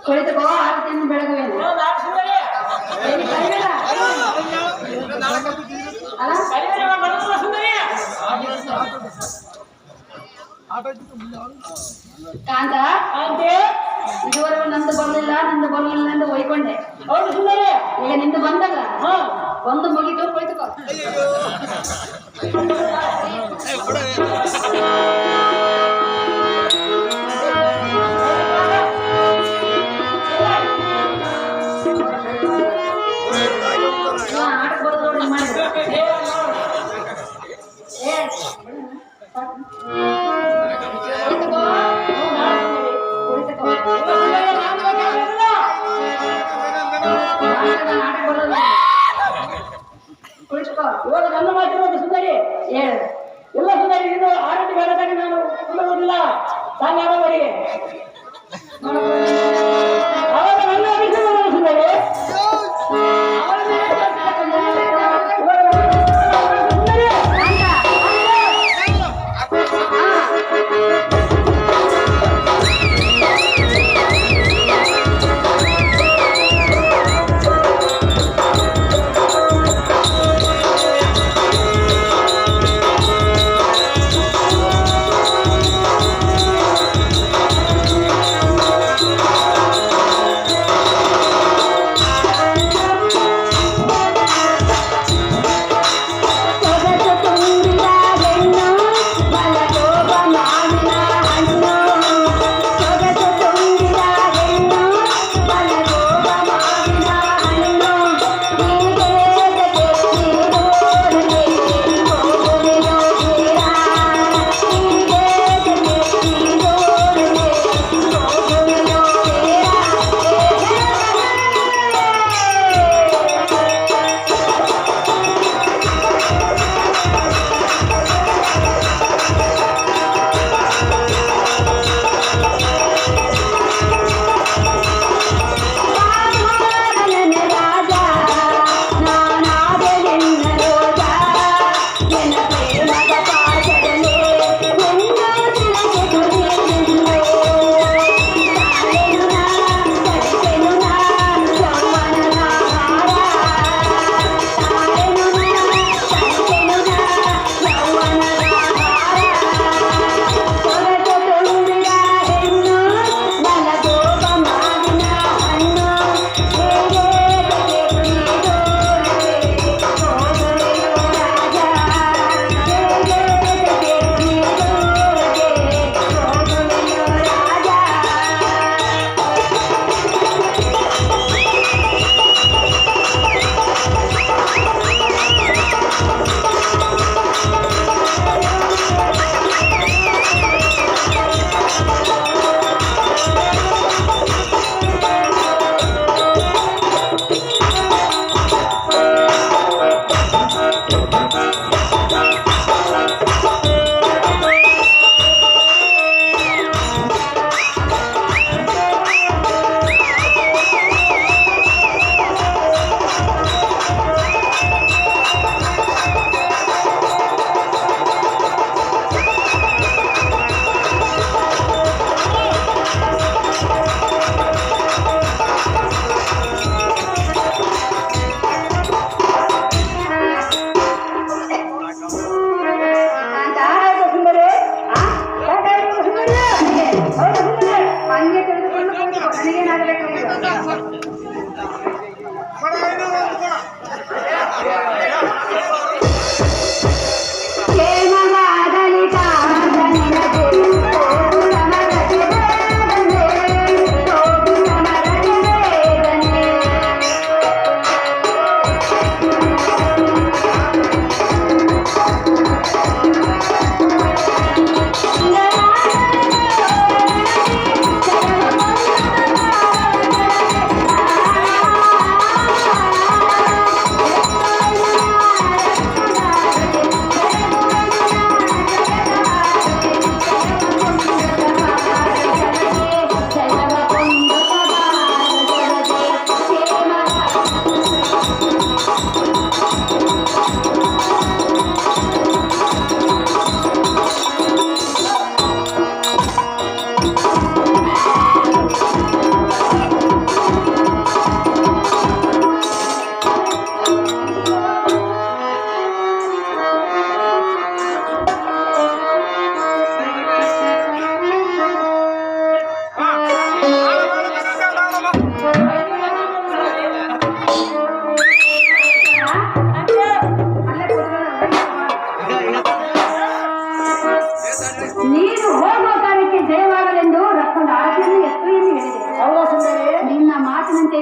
ಕುಳಿತುಕೋ ಆರತಿಯನ್ನು ಬೆಳಗುವೇನು ನಾಡು ಸುಂದರಿ ಏನು ಕಲಿಬೇಡ ಅಲ್ಲ ಕಲಿಬೇಡ ಬರುತ್ತಲ್ಲ ಸುಂದರಿ ಕಾಂತ ಅಂತೆ ಇದುವರೆಗೂ ನಂದು ಬರಲಿಲ್ಲ ಎಂದು ಒಯ್ಕೊಂಡೆ. ಹೌದು ಸುಂದರಿ ಈಗ ನಿಂದು ಬಂದಲ್ಲ ಹಾ ಒಂದು ಮುಗಿದು ಕುಳಿತುಕೋ. ಆಟಕ್ಕೆ ಬರೋದು ನೋಡಿ ಮಾಡಿದ್ರು ಕುಳಿತುಕೋ ಆಟಕ್ಕೆ ಬರೋದು ಕುಳಿತುಕೋ. ಇವಾಗ ನನ್ನ ಮಾತಿರೋದು ಸುಂದರಿ ಹೇಳು ಎಲ್ಲ ಸುಂದರಿ ಇನ್ನು ಆರತಿ ಬೇಡ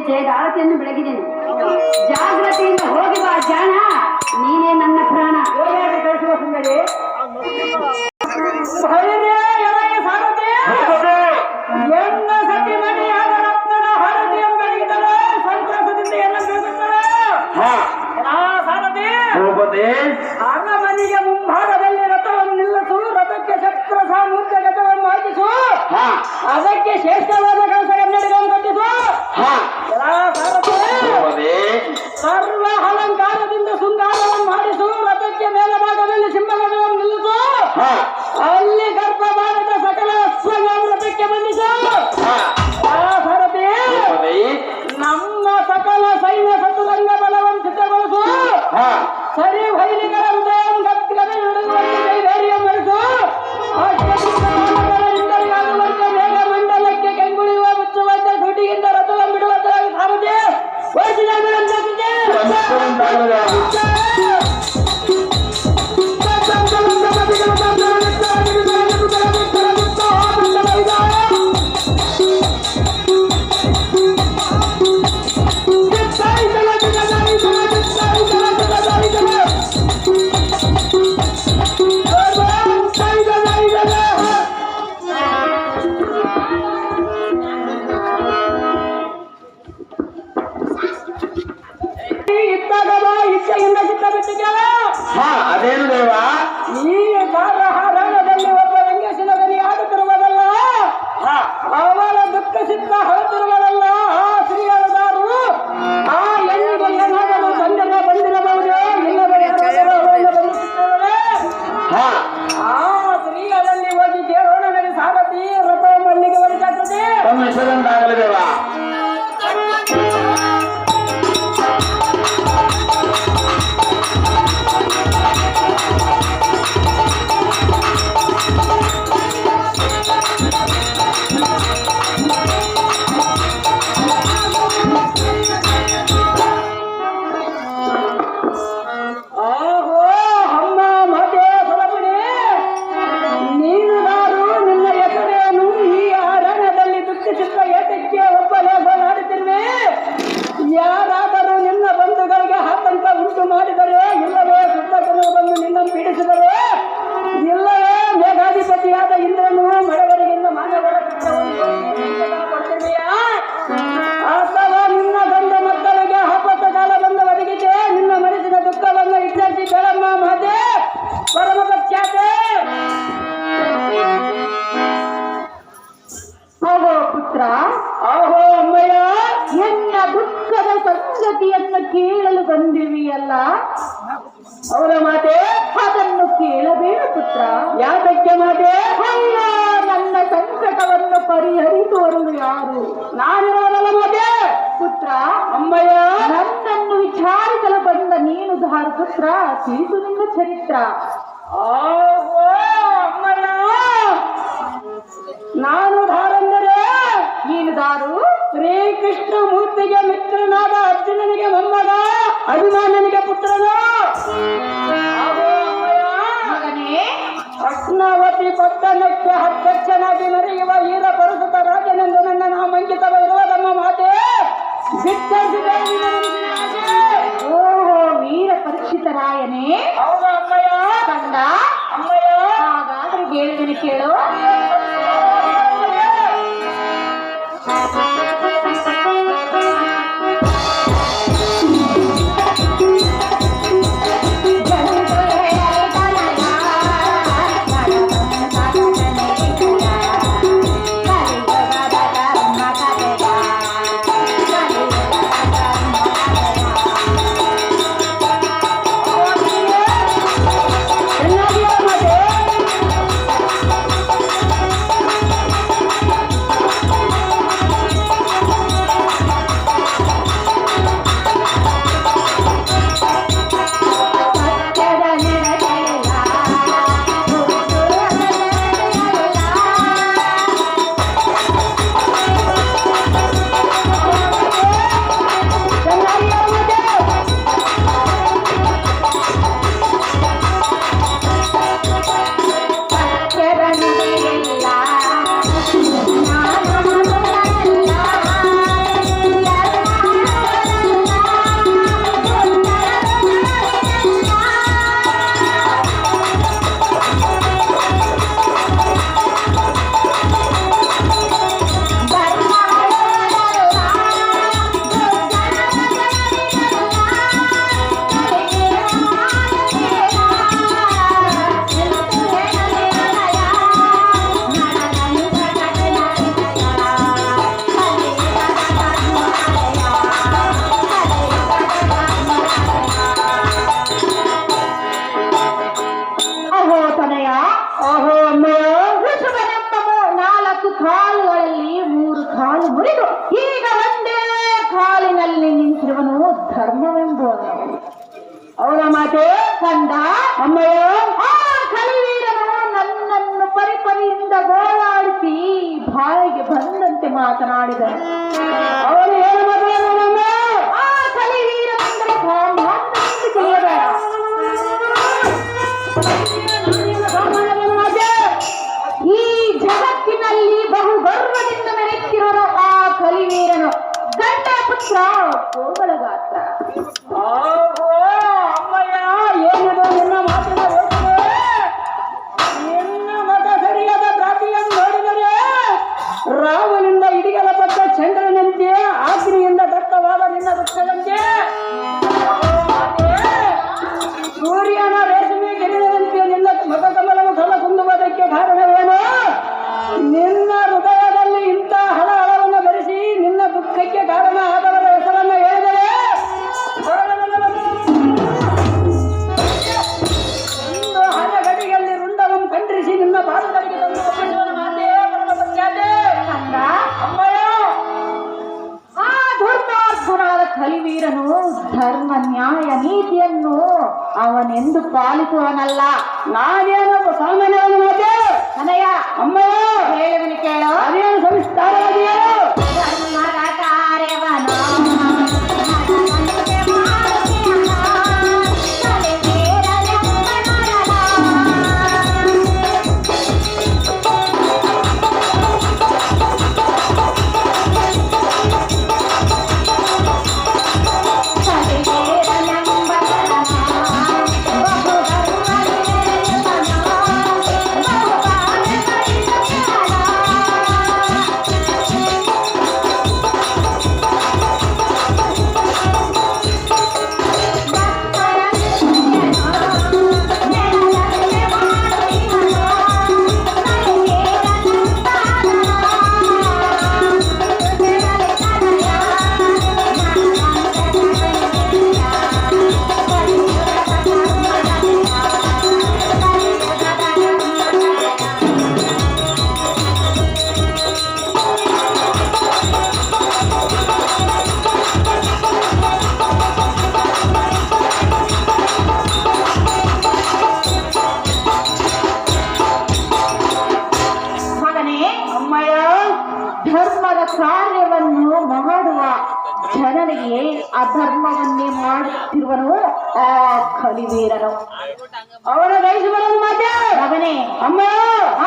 ಜಯದಾರತಿಯನ್ನು ಬೆಳಗಿದ್ದೇನೆ. ಜಾಗ್ರತೆಯಿಂದ ಹೋಗಿ ಬಾ ಜಾಣ, ನೀನೇ ನನ್ನ ಪ್ರಾಣ. ಕಳಿಸುವ ಸುಂದರಿ ಎನ್ನ ಸತಿ ಮನೆಯಾದ ರತ್ನದ ಹರತಿ ಎಂಬೆಳಗಿದಳು ಸಂತೋಷದಿಂದ ಎಲ್ಲ ಬೀಳುತ್ತಾಳೆ. ಸಾರಥಿ ಅರ್ಣ ಮನೆಗೆ ಮುಂಭಾಗದಲ್ಲಿ ರಥವನ್ನು ನಿಲ್ಲಿಸು, ರಥಕ್ಕೆ ಶಸ್ತ್ರ ಸಾಮೂರ್ತ ಗಜವನ್ನು ಹಾಕಿಸು, ಅದಕ್ಕೆ ಶ್ರೇಷ್ಠವಾದ ಕಳಸ ಕನ್ನಡಿಗಳನ್ನು ಕಟ್ಟಿಸು. ಸರ್ವ ಅಲಂಕಾರದಿಂದ ಶೃಂಗಾರವನ್ನು ಮಾಡಿಸು, ರಥಕ್ಕೆ ಮೇಲಭಾಗದಲ್ಲಿ ಸಿಂಹಗಜವನ್ನು ನಿಲ್ಲಿಸು, ಅಲ್ಲಿ ಗರ್ಭಭಾಗದ ಸಕಲ ಅಶ್ವಗಳನ್ನು ರಥಕ್ಕೆ ಬಂಧಿಸು. ನಮ್ಮ ಸಕಲ ಸೈನ್ಯ ಸತುರಂಗ ಬಲವನ್ನು ಸಿದ್ಧಗೊಳಿಸು, ಸರಿ ವೈಲಿಗಳ ಹೃದಯ ಗದ್ಗದೆಯುಡುವಂತೆ ಧೈರ್ಯ ಮಾಡಿಸು, ಹಿಂದರಿಗಾಗುವಂತೆ ಮೇಘ ಮಂಡಲಕ್ಕೆ ಕೆಂಗುಳಿಯುವ ಮುಚ್ಚುವಂತೆ ಸೂಟಿಗಿಂತ ರಥವನ್ನು ಬಿಡುವಂತಾಗಿ ಸಾರಥಿ ಅದೇನು ದೇವ, ಈ ಕಾಲಹಾರಣದಲ್ಲಿ ಒಬ್ಬ ಹೆಂಗಸಿನ ಗರಿ ಆಡುತ್ತಿರುವುದಲ್ಲ, ಅವಳ ದುಃಖ ಸಿದ್ಧ ಹೊರತಿರುವುದಲ್ಲ. ಆ ಶ್ರೀಯರದಾರು ಆ ಹೆಣ್ಣಿಗೆ ಏನಾದರೂ ಬಂಧನ ಬಂದಿರಬಹುದೇ, ಇಲ್ಲವೇ ಬಂದಿರುತ್ತೇವೆ. ಆ ಸ್ತ್ರೀಯರಲ್ಲಿ ಹೋಗಿ ಕೇಳೋಣ ನಡಿ ಸಾರಥಿ, ರಥ ಮಲ್ಲಿಗೆ ಹೊರಟಾಗ್ತದೆ. ತಮ್ಮ ಹೆಸರಂತಾಗಲಿ ದೇವ. ಯಾರಾದರೂ ನಿನ್ನ ಬಂಧುಗಳಿಗೆ ಆತಂಕ ಉಂಟು ಮಾಡಿದರೆ, ಇಲ್ಲವೇ ಸುತ್ತಕನು ಬಂದು ನಿನ್ನನ್ನು ಪೀಡಿಸಿದರೆ, ಇಲ್ಲವೇ ಮೇಘಾಧಿಪತಿಯಾದ ಇಂದ್ರನು ಮಳೆವರೆಗಿಂದ ಮಾನವರ ಕೊಡ್ತೀಯಾ, ಅಥವಾ ನಿನ್ನ ಗಂಡ ಮಕ್ಕಳಿಗೆ ಆಪತ್ತು ಕಾಲ ಬಂದ ಒದಗಿದೆ, ನಿನ್ನ ಮನಸ್ಸಿನ ದುಃಖವನ್ನು ಇಚ್ಛಿಸಿ ಕೇಳಮ್ಮ ಮಾತೆ ಪರಮ ಪ್ರಖ್ಯಾತೆ. ಹೋಗೋ ಪುತ್ರ, ಆಹೋ ಅಮ್ಮಯ್ಯ, ಎನ್ನ ದುಃಖದ ಸಂಗತಿಯನ್ನು ಕೇಳಲು ಬಂದಿವಿಯಲ್ಲ, ಅವರ ಮಾತೆ ಅದನ್ನು ಕೇಳಬೇಡ ಪುತ್ರ. ಯಾತಕ್ಕೆ ಮಾತೆ? ಅಯ್ಯ, ನನ್ನ ಸಂಕಟವನ್ನು ಪರಿಹರಿಸುವರು ಯಾರು? ನಾನಿರೋದಲ್ಲ ಮಾತೆ. ಪುತ್ರ, ಅಮ್ಮಯ್ಯ, ನನ್ನನ್ನು ವಿಚಾರಿಸಲು ಬಂದ ನೀನು ಧಾರು ಪುತ್ರ, ತಿಳಿಸು ನಿನ್ನ ಚರಿತ್ರ. ಆಹೋ ಅಮ್ಮಯ್ಯ, ನಾನು ಧಾರಂದರೆ ನೀನು ದಾರು ಶ್ರೀಕೃಷ್ಣ ಮೂರ್ತಿಗೆ ಮಿತ್ರನಾದ ಅರ್ಜುನನಿಗೆ ಮೊಮ್ಮಗ, ಅಭಿಮಾನನಿಗೆ ಪುತ್ರನು. ಮಗನೇ, ಅಶ್ನಾವತಿ ಪಟ್ಟಣಕ್ಕೆ ಅಧ್ಯಕ್ಷನಾಗಿ ಮೆರೆಯುವ ವೀರ ಪರಸುತ ರಾಜನೆಂದು ನನ್ನ ನಾಮಂಕಿತವಿರುವ ನಮ್ಮ ಮಾತೆ ಬಿತ್ತರಿಸಿದೆ. ಓಹೋ ವೀರ ಪರೀಕ್ಷಿತರಾಯನೇ. ಹೌದು ಅಮ್ಮಯ್ಯ. ಕಂದ ಅಮ್ಮಯ್ಯ, ಹಾಗಾದ್ರೆ ಹೇಳಿದನು ಕೇಳು. ಕಾಲುಗಳಲ್ಲಿ 3 ಕಾಲು ಮುರಿದು ಈಗ ಒಂದೇ ಕಾಲಿನಲ್ಲಿ ನಿಂತಿರುವನು ಧರ್ಮವೆಂಬುವನು. ಅವರ ಮಾತೆ ಕಂದ ಅಮ್ಮಯ್ಯ, ಆ ಕಲಿವೀರನು ನನ್ನನ್ನು ಪರಿಪರಿಯಿಂದ ಗೋಳಾಡಿಸಿ ಬಾಯಿಗೆ ಬಂದಂತೆ ಮಾತನಾಡಿದನು. ಅವನು ಏನು ಮಾತಾಡೋಣ? ಆ ಕಲಿವೀರನೆಂದರೆ ಸಾಮಾನ್ಯವೆಂದು ತಿಳಿಯಬೇಡ. ಈ ಜಗತ್ತಿನಲ್ಲಿ ಬಹು ಗರ್ವದಿಂದ ಮೆರೆಯುತ್ತಿರುವ ಆ ಕಲಿವೀರನು ಗಂಡ ಪುತ್ರ ಕೋಮಲಗಾತ್ರ. ಅಮ್ಮಯ್ಯ, ಏನಿದು ನಿನ್ನ ಮಾತಿನ ಯೋಚನೆ? ನಿನ್ನ ಮತ ಸರಿಯಾದ ಭ್ರಾತಿಯನ್ನು ನೋಡಿದರೆ ರಾಮನಿಂದ ಇಡಿಗಲಪಟ್ಟ ಚಂದ್ರನಂತೆ, ಅಗ್ನಿಯಿಂದ ದತ್ತವಾದ ನಿನ್ನ ವೃಕ್ಷದಂತೆ, ಸೂರ್ಯನ ರೇಷ್ಮೆ ಕಿರಣದಂತೆ ನಿನ್ನ ಮತಕಮಲವು ಸಲ ಕುಂದುವುದಕ್ಕೆ ಕಾರಣವೇನು? ನಿನ್ನ ಹೃದಯದಲ್ಲಿ ಇಂಥ ಹಳಹಳವನ್ನು ಬೆರೆಸಿ ನಿನ್ನ ದುಃಖಕ್ಕೆ ಕಾರಣ ಆದವರ ಹೆಸರನ್ನು ಹೇಳಿದರೆ ಒಂದು ಹಣಗಡಿಯಲ್ಲಿ ರುಂಡವನ್ನು ಖಂಡಿಸಿ ನಿನ್ನ ಪಾದಗಳಿಗೆ ತಂದು ಒಪ್ಪಿಸುವನ ಮಾತೇ ಪರಮ ಸತ್ಯಾತೆ. ಕಂದ ಅಮ್ಮಯ್ಯ, ಆ ಧರ್ಮಾರ್ಜುನಾದ ಕಲಿವೀರನು ಧರ್ಮ ನ್ಯಾಯ ನೀತಿಯನ್ನು ಅವನೆಂದು ಪಾಲಿಸುವನಲ್ಲ. ನಾನೇನೊಬ್ಬ ಸಾಮಾನ್ಯವನ್ನು ಮಾತೆ ಅನಯ್ಯ ಅಮ್ಮಯ್ಯ, ಹೇಳುವನು ಕೇಳು. ಅದೇನು ಸವಿಸ್ತಾರವಾಗಿ ಹೇಳು. ಧರ್ಮದ ಕಾರ್ಯವನು ಧರ್ಮದ ಕಾರ್ಯವನ್ನು ಮಾಡುವ ಜನರಿಗೆ ಅಧರ್ಮವನ್ನೇ ಮಾಡುತ್ತಿರುವನು ಆ ಕಲಿವೀರನು. ಅವನ ದಯಸುಗಳನ್ನು ಮಾತೆ ಅವನೇ ಅಮ್ಮ,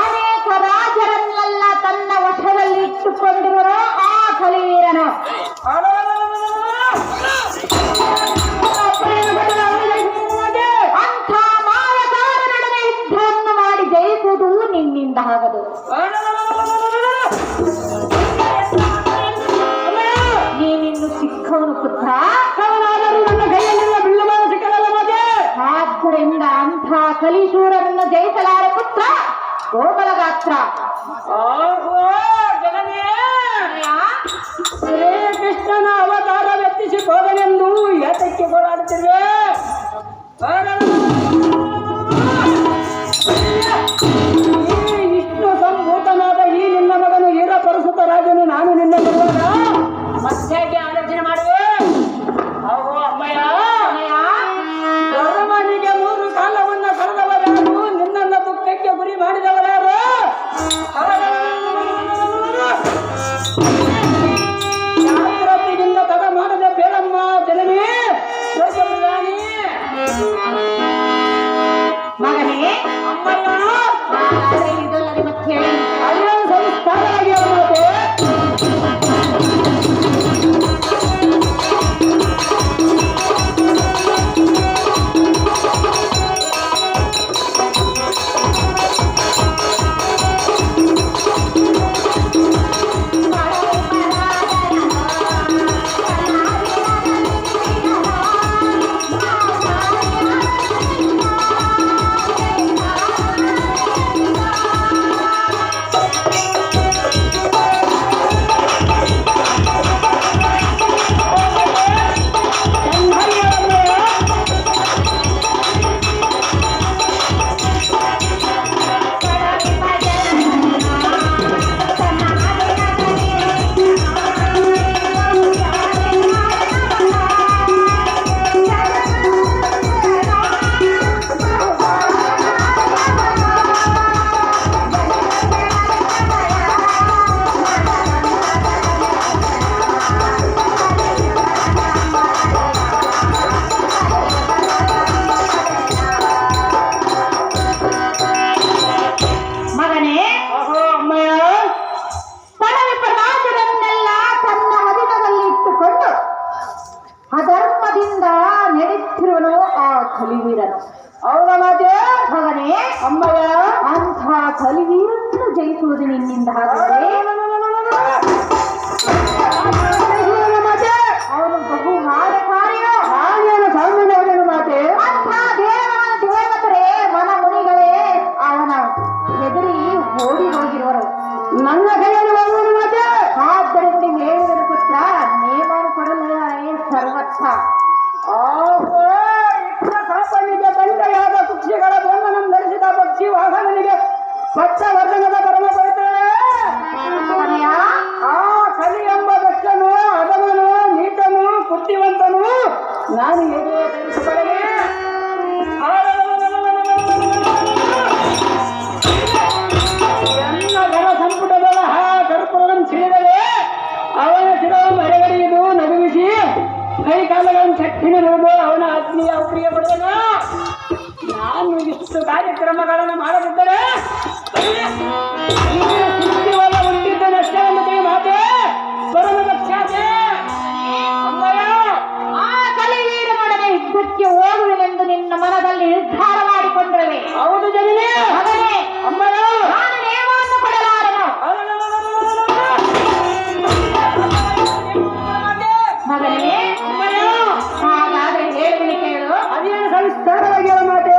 ಅನೇಕ ರಾಜರನ್ನೆಲ್ಲ ತನ್ನ ವಶದಲ್ಲಿ ಇಟ್ಟುಕೊಂಡಿರುವನು ಆ ಕಲಿವೀರನು. ಅಂಥ ಮಾಯಗಾರ ನಡುವೆ ಯುದ್ಧವನ್ನು ಮಾಡಿ ಜಯಿಸುವುದು ನಿನ್ನಿಂದ ಆಗದು. ನೀನಿನ್ನು ಚಿಕ್ಕವನು ಪುತ್ರ, ಅವನಾದರೂ ನನ್ನ ಕೈಯಲ್ಲಿರುವ ಬಿಲ್ಲುಮಾನ ಸಿಕ್ಕಲ್ಲ ಮಾತೆ. ಆದ್ದರಿಂದ ಅಂಥ ಕಲಿಶೂರನನ್ನು ಜಯಿಸಲಾರ ಪುತ್ರ ಕೋಮಲಗಾತ್ರ. ಜನನೇ, ಶ್ರೀಕೃಷ್ಣನ ಅವತಾರ ವ್ಯಕ್ತಿಸಿ ಹೋದನೆಂದು ಏತಕ್ಕೆ ಹೋರಾಡುತ್ತಿರುವೆ? ಈ ವಿಷ್ಣು ಸಂಭೂತನಾದ ಈ ನಿನ್ನ ಮಗನು ಈರ ಪರಸುತ ರಾಜನು ನಾನು ನಿನ್ನ ಬರುವಾಗ ಮತ್ತೆ ಆಲೋಚನೆ ಮಾಡುವೆ. ಅವು ಅಮ್ಮಯ್ಯ, ಧರ್ಮನಿಗೆ 3 ಕಾಲವನ್ನು ಕಳೆದವರಾರು, ನಿನ್ನನ್ನ ದುಃಖಕ್ಕೆ ಗುರಿ ಮಾಡಿದವರಾರು. ಜಾಗ್ರತೆಯಿಂದ ತಡ ಮಾಡದೆ ಬೇಡಮ್ಮ ಜನನೇ. ಎನ್ನುವುದು ನಿನ್ನಿಂದ ಹಾಗಾದರೆ ಅವನು ಬಹು ಮಾರಕಾರಿಯೋ ಹಾಗೇನು ಸಾಮಾನ್ಯವಾದ ಮಾತೆ ಅಂಥ ದೇವತರೇ ಮನ ಮುನಿಗಳೇ ಅವನ ಎದುರಿ ಓಡಿ ಹೋಗಿರುವರು. ನನ್ನ ಕೈಯಲ್ಲಿ ಬರುವುದು ಮಾತೆ ಆದ್ದರಿಂದ ಹೇಳಿದನು ಪುತ್ರ ನೇಮನು ಕೊಡಲೇ ಸರ್ವಸ್ವ. ಸಾಪನಿಗೆ ದಂಡೆಯಾದ ಪಕ್ಷಿಗಳ ಬ್ರಹ್ಮನಂ ಧರಿಸಿದ ಪಕ್ಷಿ ವಾಹನನಿಗೆ ಪಚ್ಚವರ್ಧನದ ಪರಮ ಪವಿತ್ರನೇ ಆ ಕಲಿ ಎಂಬ ದಕ್ಷನು ಅದವನು ನೀತನು ಬುದ್ಧಿವಂತನು ನಾನು ಹೇಗೆ ತಿಳಿಸಿಕೊಳ್ಳಲಿ? ಎಲ್ಲ ಘನ ಸಂಪುಟದ ಕರ್ಪೂರಂ ಸಿಡಿದರೆ ಅವನ ಶಿರವು ಮರೆಗಡೆಯುವುದು ನಗುವಿಸಿ ಕೈ ಕಾಲಗಳನ್ನು ಚಟ್ಟಿನಿರುವುದು ಅವನ ಆತ್ಮೀಯ ಪ್ರಿಯ ಪಡೆದನು. ನಾನು ಇಷ್ಟು ಕಾರ್ಯಕ್ರಮಗಳನ್ನು ಮಾಡದಿದ್ದರೆ ಸುದ್ದಿವಲ್ಲ ಹುಟ್ಟಿದ್ದನಷ್ಟೇ ಅನ್ನುತ್ತೆ ಮಾತೆ ಪರಮ ದಕ್ಷಾತೆ. ಅಮ್ಮಯ್ಯ ಆ ಕಲಿವೀರನೊಡನೆ ಯುದ್ಧಕ್ಕೆ ಹೋಗುವೆನೆಂದು ನಿನ್ನ ಮನದಲ್ಲಿ ನಿರ್ಧಾರ ಮಾಡಿಕೊಂಡ್ರವೆ. ಹೌದು ಜನನೇ ಮಗನೇ ಅಮ್ಮಯ್ಯ ನಾನು ನೇಮವನ್ನು ಕೊಡಲಾರನು. ಮಗನೇ ಹಾಗಾದ್ರೆ ಹೇಳುವಿನ ಕೇಳು. ಅದೇನು ಸಂಸ್ಕಾರವಾಗಿ ಹೇಳ ಮಾತೆ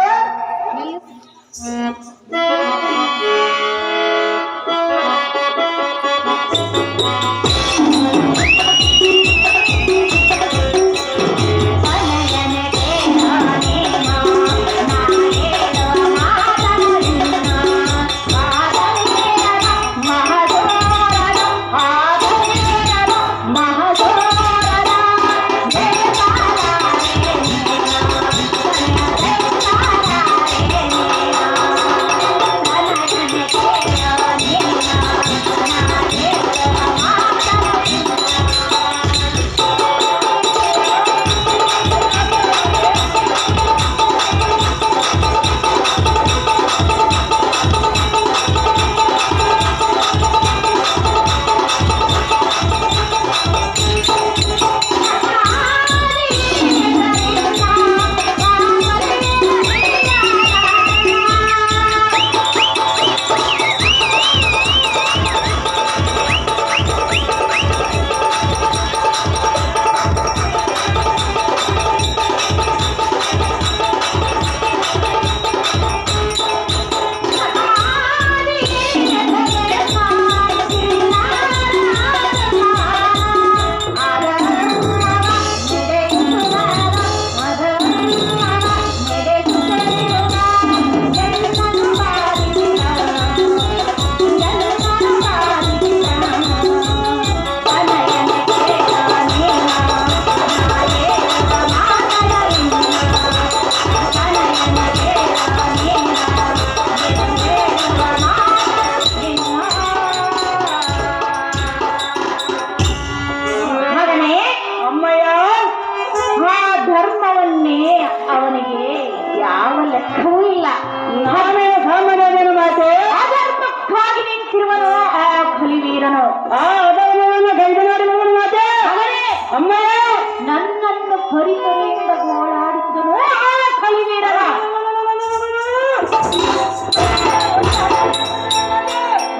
ಪರಿಮಳೆಯಿಂದ ಗೋಳಾಡಿಸಿದನು ಆ ಕಲಿವೀರನ.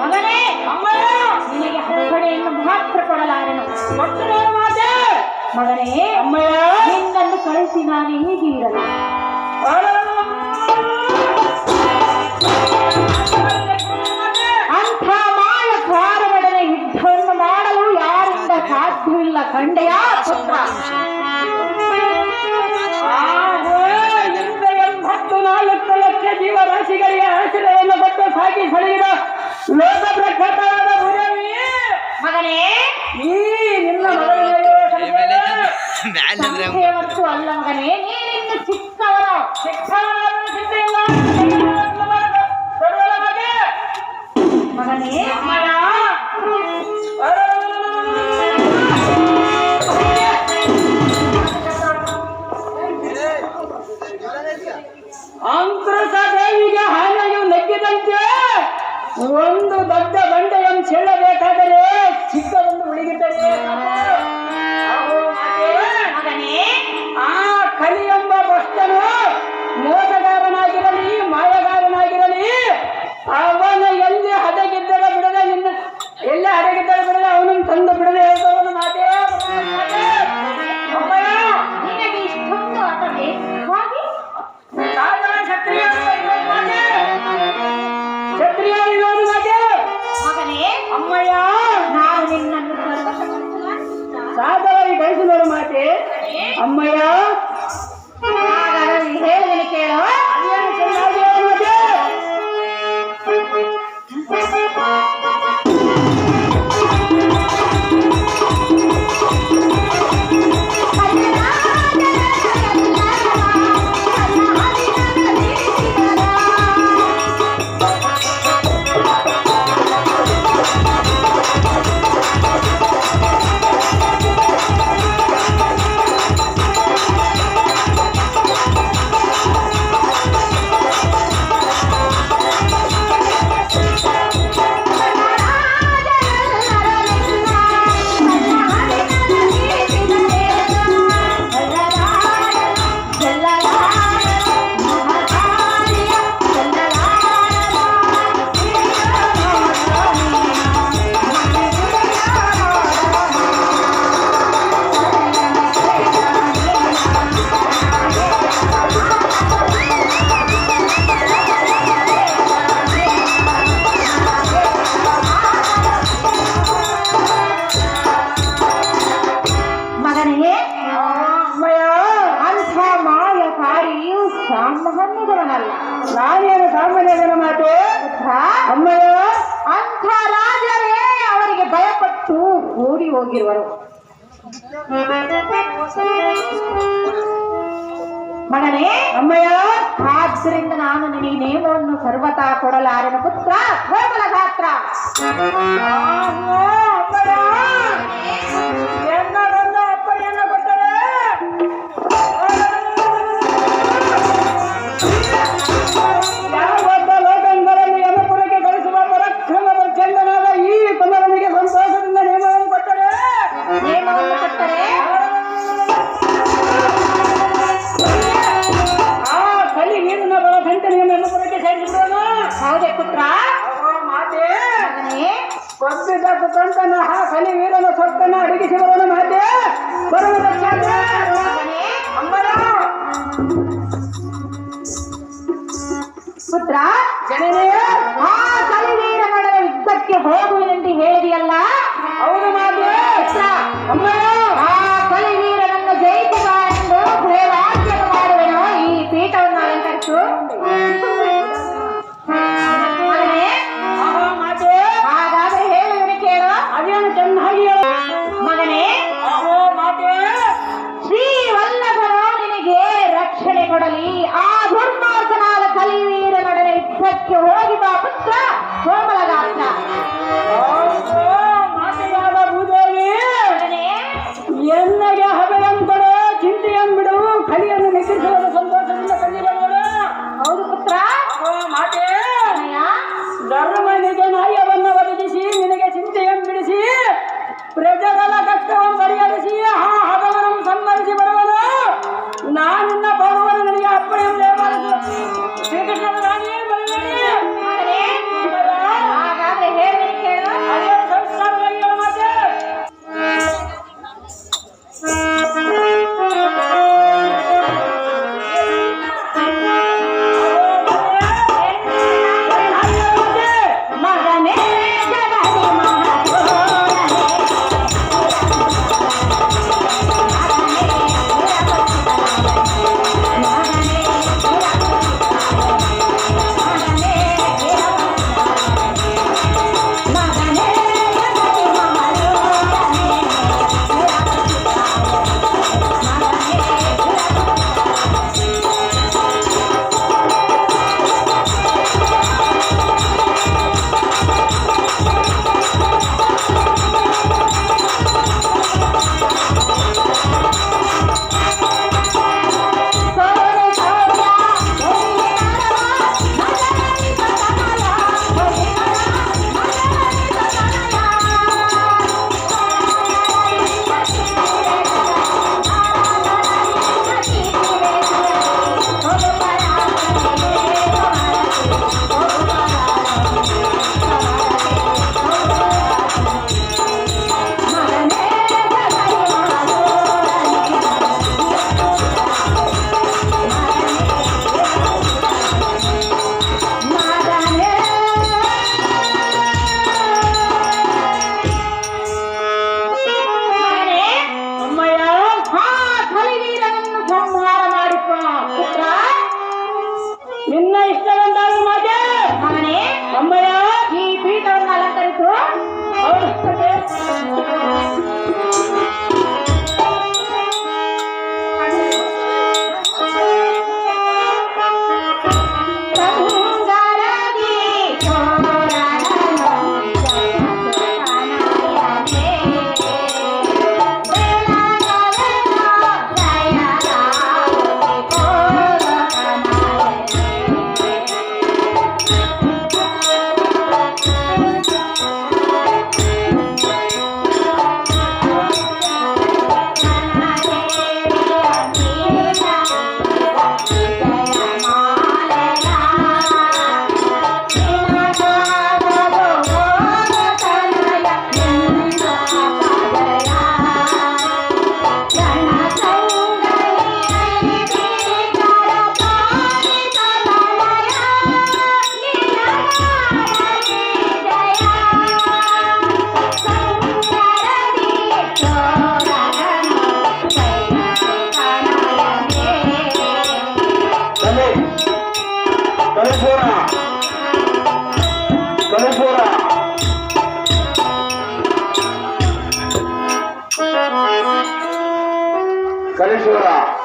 ಮಗನೇ, ನಿನಗೆ ಹರಪಡೆಯನ್ನು ಮಾತ್ರ ಕೊಡಲಾರೆನು. ಮಗನೇ, ನಿನ್ನನ್ನು ಕಳಿಸಿ ನಾನು ಹೇಗೆ ಇರಲು? ಅಂಥ ಮಾಯಕಾರನೊಡನೆ ಯುದ್ಧವನ್ನು ಮಾಡಲು ಯಾರಿಂದ ಸಾಧ್ಯವಿಲ್ಲ ಕಂಡೆಯ ಪುತ್ರ. 84 ಲಕ್ಷ ಜೀವರಾಶಿಗಳಿಗೆ ಆಶ್ರಯವನ್ನು ಕೊಟ್ಟು ಸಾಕಿ ಸೆಳೆಯುವ ಲೋಕ ಪ್ರಖ್ಯಾತವಾದ ಮಗನೇ, ಈ ನಿನ್ನ ಮತ್ತು ಅಲ್ಲ ಮಗನೇ, ನೀನಿನ್ನು ಚಿಕ್ಕವನು. ಮಗನೇ, ಅಂಕೃತ ದೇವಿಗೆ ಹಾನೆಯು ನೆಗ್ಗಿದಂತೆ ಒಂದು ದೊಡ್ಡ ಬಂಡೆಯನ್ನು ಚೆಲ್ಲಬೇಕಾದರೆ ಚಿಕ್ಕದೊಂದು ಉಳಿಗಿದ್ದರೆ ಮಗನೇ, ಆ ಕಲಿ ಎಂಬ ಭ್ರಷ್ಟನು ಮೋಸಗಾರನಾಗಿರಲಿ ಮಾಯಗಾರನಾಗಿರಲಿ ಅವನ ಎಲ್ಲಿ ಹದಗಿದ್ದರೆ ಬಿಡದೆ ಅಮ್ಮಯ್ಯ ನಾನು ನಿನ್ನನ್ನು ಸಾಧವಾಗಿ ಕಳಿಸಿ ನೋಡು ಮಾತೆ. ಅಮ್ಮಯ್ಯ ಹಾಗಾದರೆ ಹೇಳಿದನು ಕೇಳು. ಅದೇನು ಚೆನ್ನಾಗಿ ಹೇಳು ಮಾತೆ. ನಾನೇನು ಸಾಮಾನ್ಯನ ಮಾತು. ಅಮ್ಮಯ್ಯ ಅಂಥ ರಾಜರೇ ಅವರಿಗೆ ಭಯಪಟ್ಟು ಓಡಿ ಹೋಗಿರುವರು. ಮಗನೇ ಅಮ್ಮಯ್ಯ ಆದ್ದರಿಂದ ನಾನು ನಿನಗೆ ನೇಮವನ್ನು ಸರ್ವತಾ ಕೊಡಲಾರೆನ ಪುತ್ರ ಕೋಮಲ ಗಾತ್ರ. ಅಪ್ಪಯ್ಯನ ಕೊಟ್ಟರೆ ಯಾವೊಬ್ಬ ಲೋಕಂಗಳಲ್ಲಿ ಯಮಪುರಕ್ಕೆ ಗಳಿಸುವ ಪರಾಕ್ರಮದ ಚಂದನಾದ ಈ ಕುಮಾರನಿಗೆ ಸಂತೋಷದಿಂದ ನೇಮವನ್ನು ಕೊಟ್ಟರೆ ಆ ಕಲಿ ನೀರಿನ ಬಲ ಗಂಟೆಯನ್ನು ಯಮಪುರಕ್ಕೆ ಸೇರಿಸಿಬಿಡೋಣ. ಹೌದೇ ಪುತ್ರ. ಮಾತೆ ಕೊಬ್ಬಿದ ಕುತಂತನ ಆ ಕಲಿ ವೀರನ ಸೊತ್ತನ್ನು ಅಡಗಿಸಿ ಬರೋಣ ಮಾತೆ. ಬರುವ ಪುತ್ರ ಜನನೆಯ ಆ ಕಲಿವೀರ ನಡುವ ಯುದ್ಧಕ್ಕೆ ಹೋಗುವೆನೆಂದು ಹೇಳಿದೆಯಲ್ಲ. ಹೌದು ಮಾತೆ. ಅಮ್ಮಯ್ಯ ಆ ಕಲಿವೀರನನ್ನು ಜಯಿಸುವ ಎಂದು ಭಯವಾಕ್ಯ ಮಾಡುವೆನು. ಈ ಪೀಠವನ್ನು ಅಲಂಕರಿಸು. ಮಾತೆ ಹಾಗಾದ್ರೆ ಹೇಳುವೆನು ಕೇಳು. ಅದೇನು ಚೆನ್ನಾಗಿ ಹೇಳು ಮಗನೇ ಮಾತೆ. ಶ್ರೀ ವಲ್ಲಭರು ನಿನಗೆ ರಕ್ಷಣೆ ಕೊಡಲಿ. ಆ ದುರ್ಮಾರ್ಗನಾದ ಕಲಿವೀರ ನಡುವೆ ಯುದ್ಧಕ್ಕೆ ಹೋಗಿ ಬಾ ಪುತ್ರ ಕೋಮಲಗಾತ್ರ. ಮಾತೆಯಾದ ಭೂದೇವಿ ಮಗನೇ ಎನ್ನಗೆ ಹಬೆಯಂತಡೆ ಚಿಂತೆಯಂಬಿಡು ಕಲಿಯನ್ನು ನೆಕ್ಕಿಸುವ ಸಂತೋಷದಿಂದ ಕಂಡಿರಬಹುದು. ಹೌದು ಪುತ್ರ. ಮಾತೆ ಅಯ್ಯ, ಧರ್ಮನಿಗೆ ನ್ಯಾಯವನ್ನು ಒದಗಿಸಿ ನಿನಗೆ ಚಿಂತೆಯಂಬಿಡಿಸಿ ಪ್ರಜೆಗಳ ಕಷ್ಟವನ್ನು ಪರಿಹರಿಸಿ ಆ ಹದವನ್ನು ಸಮ್ಮತಿಸಿ ಬರುವನು. ನಾನಿನ್ನ ಭಗವನು ನನಗೆ ಅಪ್ಪಣೆಯನ್ನು ಶ್ರೀಕೃಷ್ಣನ ರಾಣಿಯೇ ಬರಬೇಡಿ. ಮಗನೇ,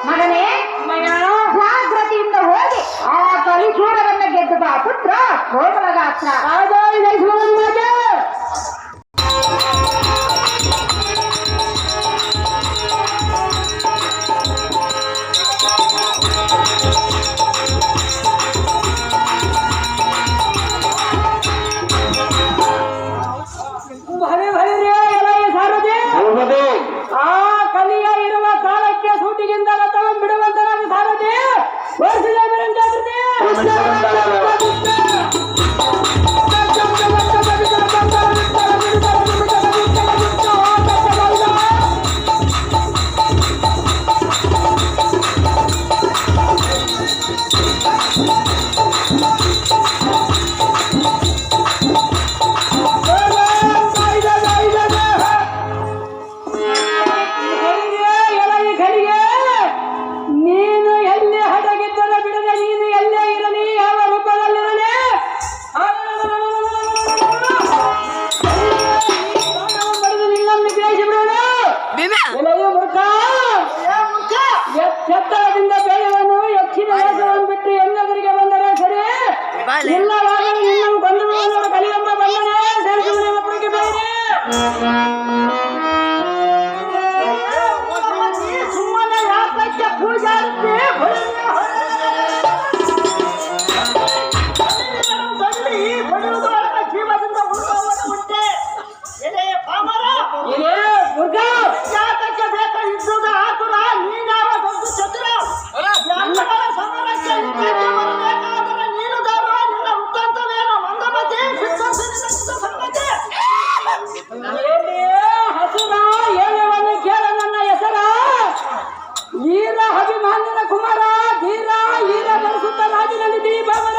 ಮಗನೇ ಜಾಗ್ರತೆಯಿಂದ ಹೋಗಿ ಆ ಕಲಿಚೂರವನ್ನ ಗೆದ್ದು ಬಾ ಪುತ್ರ ಕೋಮಲಗಾತ್ರ. ಭಲೆ ಭಲೆ ಎಲ್ಲ ಸಾರದೆ ಆ ಕಲಿಯ ಇರುವ ಕಾಲಕ್ಕೆ ಸೂಟಿಗಿಂದ ರಥವನ್ನು ಬಿಡುವಂತನಾಗಿ ಸಾರದೆ ವರ್ಷದ ಜಾಗೃತಿ ನೀನು ಎಲ್ಲಿ ಹಡಗಿದ್ದರೆ ಬಿಡದೆ ನೀನು ಎಲ್ಲೇ ಇರಲಿ ಯಾವ ರೂಪದಲ್ಲಿರಲಿ ಬರೆದು ನಿನ್ನನ್ನು ಗ್ರಹಿಸಿ ಬಿಡೋಣ. ಎತ್ತರದಿಂದ ಬೆಳೆಯುವನು ಹೆಚ್ಚಿನ ವೇಷವನ್ನು ಬಿಟ್ಟು ಎಲ್ಲದರಿಗೆ ಬಂದರೆ ಸರಿ ಇಲ್ಲವಾದರೆ ನಿನ್ನನ್ನು ಕೊಂದು ಬಿಡುವನು ಕಲಿಯಮ್ಮ ಬಂದನೆ ಸೇರಿಸುವ ಮಕ್ಕಳಿಗೆ ಬೇರೆ ಸುಮ್ಮನೆ ಯಾಕೆ ಪೂಜಾರುತ್ತೆ ಜೀವದಿಂದ ಉಂಟೆ ಯಾತಕ್ಕೆ ಬೇಕಾಗಿದ್ದ ಆತುರ ನೀನಾವ ದೊಡ್ಡ ಚತುರ ಜನಗಳ ಸಮರಕ್ಕೆ ಬರಬೇಕಾದರೆ ನೀನು ದಾವ ನಿನ್ನ ವೃತ್ತಾಂತವೇನು ಮಂದಮತಿ ಸಂಗತಿ ಹಸುರ ಏಳವನ್ನು ಕೇಳ ನನ್ನ ಹೆಸರ ಈರ ಅಭಿಮಾನ್ಯನ ಕುಮಾರ ಧೀರ ಈರ ಬರೆಸುತ್ತ ರಾಜಿನಲ್ಲಿ ದೀಪವರ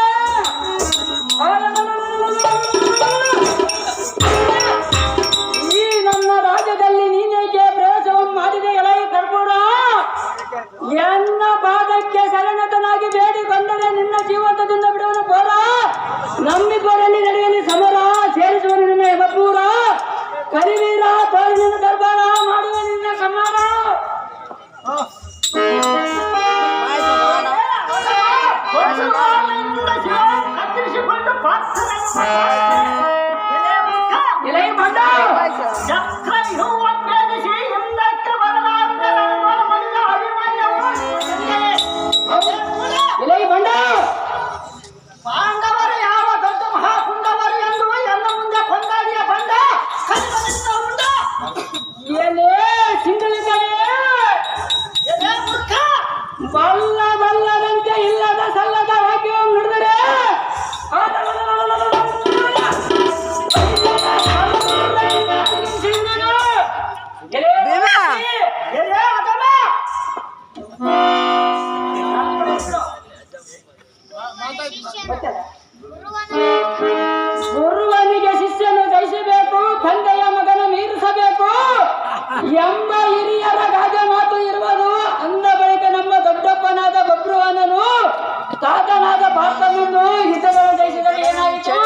ಈ ನನ್ನ ರಾಜ್ಯದಲ್ಲಿ ನೀನೇಕೆ ಪ್ರವೇಶವನ್ನು ಮಾಡಿದೆ ಎಲೈ ಕರ್ಪೂರ ಎನ್ನ ಪಾದಕ್ಕೆ ಶರಣತನಾಗಿ ಬೇಡಿಕೊಂಡರೆ ನಿನ್ನ ಜೀವಂತದಿಂದ ಬಿಡುವನು ಪೋರ ನಮ್ಮಿಬ್ಬರಲ್ಲಿ ನಡೆಯಲಿ ಸಮರ ಸೇರಿಸುವ ನಿನ್ನ ಯಮಪೂರ ಕರಿವೀರ ತೋರಿ ನಿನ್ನ ದರ್ಬಾರ ಮಾಡುವ ನಿನ್ನ ಸಮಾರ ಕತ್ತರಿಸಿಕೊಂಡು ಎಲೈ ಬಂದ ಎಲೈ ಬಂಡ ಪಾಂಡವರು ಯಾವ ದೊಡ್ಡ ಮಹಾಕುಂಡವರು ಎಂದು ಎಲ್ಲ ಮುಂದೆ ಕೊಂಡಾಡಿಯ ಬಂಡ ಉಂಡ ಏನೇ ಸಿಂಗಲಿದ್ದಾರೆ ಬಲ್ಲ ಬಲ್ಲದಂತೆ ಇಲ್ಲದ ಸಲ್ಲದ ವಾಕ್ಯವನ್ನು ನುಡಿದರೆ ಗುರುವನಿಗೆ ಶಿಷ್ಯನು ಜಯಿಸಬೇಕು ತಂದೆಯ ಮಗನ ಮೀರಿಸಬೇಕು ಎಂಬ ಹಿರಿಯರ ಗಾದೆ ಮಾತು ಇರುವುದು. ಅಂದ ಬಳಿಕ ನಮ್ಮ ದೊಡ್ಡಪ್ಪನಾದ ಬಬ್ರುವನನು ತಾತನಾದ ಪಾರ್ಥನನ್ನು ಯುದ್ಧಗಳು ಜಯಿಸಿದರೆ ಏನಾಯಿತು?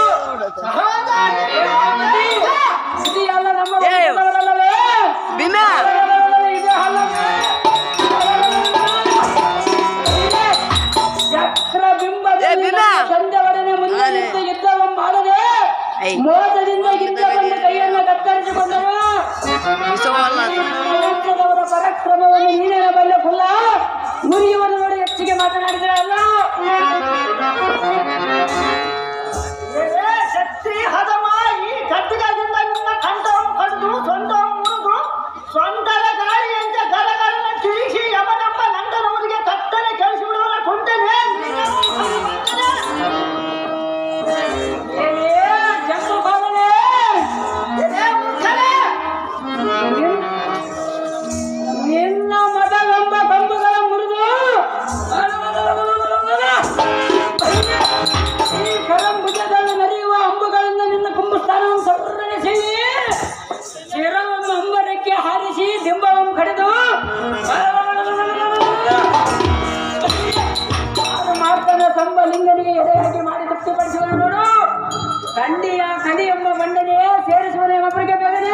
ಇದೆಯಲ್ಲ ನಮ್ಮ ವಂಶದವರಲ್ಲವೇ? ಇದು ಅಲ್ಲವೇ? ಚಕ್ರಬಿಂಬದಲ್ಲಿ ತಂದೆ ಒಡನೆ ಮುಂದೆ ನಿಂತು ಯುದ್ಧವನ್ನು ಮಾಡದೆ ಮೋಸದಿಂದ ಯುದ್ಧ ಬಂದ ಕೈಯನ್ನು ಕತ್ತರಿಸಿಕೊಂಡರು. ವಂಶದವರ ಪರಾಕ್ರಮವನ್ನು ನೀನೇ ಬಲ್ಲ ಫುಲ್ಲ ಮುರಿಯುವರು ನೋಡಿ ಹೆಚ್ಚಿಗೆ ಮಾತನಾಡಿದ್ರಲ್ಲ. ಶಕ್ತಿ ಹದಮ ಈ ಖಡ್ಗದಿಂದ ನಿನ್ನ ಕಂಠವನ್ನು ಕಡಿದು ಸೊಂಟವನ್ನು ಮುರಿದು ಸೊಂಟದ ಗಾಳಿಯಂತೆ ಗರಗರನ್ನು ತಿಳಿಸಿ ಯಮನಪ್ಪ ನಂದನವರಿಗೆ ಕತ್ತಲೆ ಕೇಳಿಸಿಬಿಡುವನ ಕುಂಟನೆ ಜಂಬು ಬಾಲನೆ ನಿನ್ನ ಮದವೆಂಬ ಕಂಬುಗಳ ಮುರಿದು ಈ ಕರಂಭುಜದಲ್ಲಿ ನಡೆಯುವ ಅಂಬುಗಳಿಂದ ನಿನ್ನ ಕುಂಭಸ್ಥಾನವನ್ನು ಸರ್ವಣಿಸಿ ಶಿರವನ್ನು ಅಂಬರಕ್ಕೆ ಹಾರಿಸಿ ದಿಂಬವನ್ನು ಕಡಿದು ಮಾರ್ತನ ಸಂಬಲಿಂಗನಿಗೆ ಎಡೆಯಾಗಿ ಮಾಡಿ ತೃಪ್ತಿಪಡಿಸುವ ನೋಡು. ಕಂಡಿಯ ಕಡಿ ಎಂಬ ಮಂಡನೆ ಸೇರಿಸುವನೇ ಒಬ್ಬರಿಗೆ ಬೇಗನೆ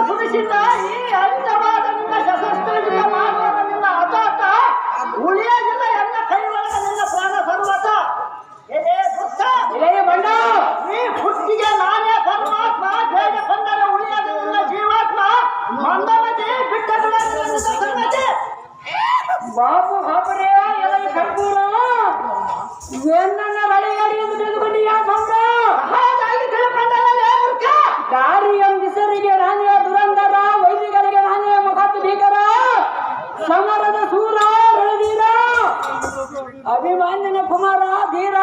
ಸುರಿಸಿದ್ದ ಈ ಅಂಜವಾದ ನಿನ್ನ ಸಶಸ್ತ್ರದಿಂದ ಮಾಡುವ ನಿನ್ನ ಹಠಾತ ಉಳಿಯೋದಿಲ್ಲ ಎನ್ನ ಕೈ ಒಳಗೆ ನಿನ್ನ ಪ್ರಾಣ ಸರ್ವತ ಎಲೆ ದುಷ್ಟ ಇಲ್ಲೇ ಬಂಡ ಈ ಹುಟ್ಟಿಗೆ ನಾನೇ ಪರಮಾತ್ಮ ಬೇಗ ಬಂದರೆ ಉಳಿಯೋದು ನಿನ್ನ ಜೀವಾತ್ಮ ಮಂದಮತಿ ಬಿಟ್ಟ ಬಿಡೋದು ನಿನ್ನ ಸಂಗತಿ ಬಾಪು ಬಾಪರೇ ಎಲ್ಲ ಕರ್ಪೂರ ಏನನ್ನ ರಡಿಗಾಡಿ ಎಂದು ತಿಳಿದುಕೊಂಡಿಯ ಭಂಗ ಹಾಗಾಗಿ ತಿಳ್ಕೊಂಡಲ್ಲ ಮೂರ್ಖ ದಾರಿ ಎಂದಿಸರಿಗೆ ರಾಣಿಯ ದುರಂಧರ ವೈದಿಕರಿಗೆ ರಾಣಿಯ ಮುಖತ್ತು ಭೀಕರ ಸಮರದ ಸೂರ ರಣಧೀರ ಅಭಿಮಾನ್ಯನ ಕುಮಾರ ಧೀರ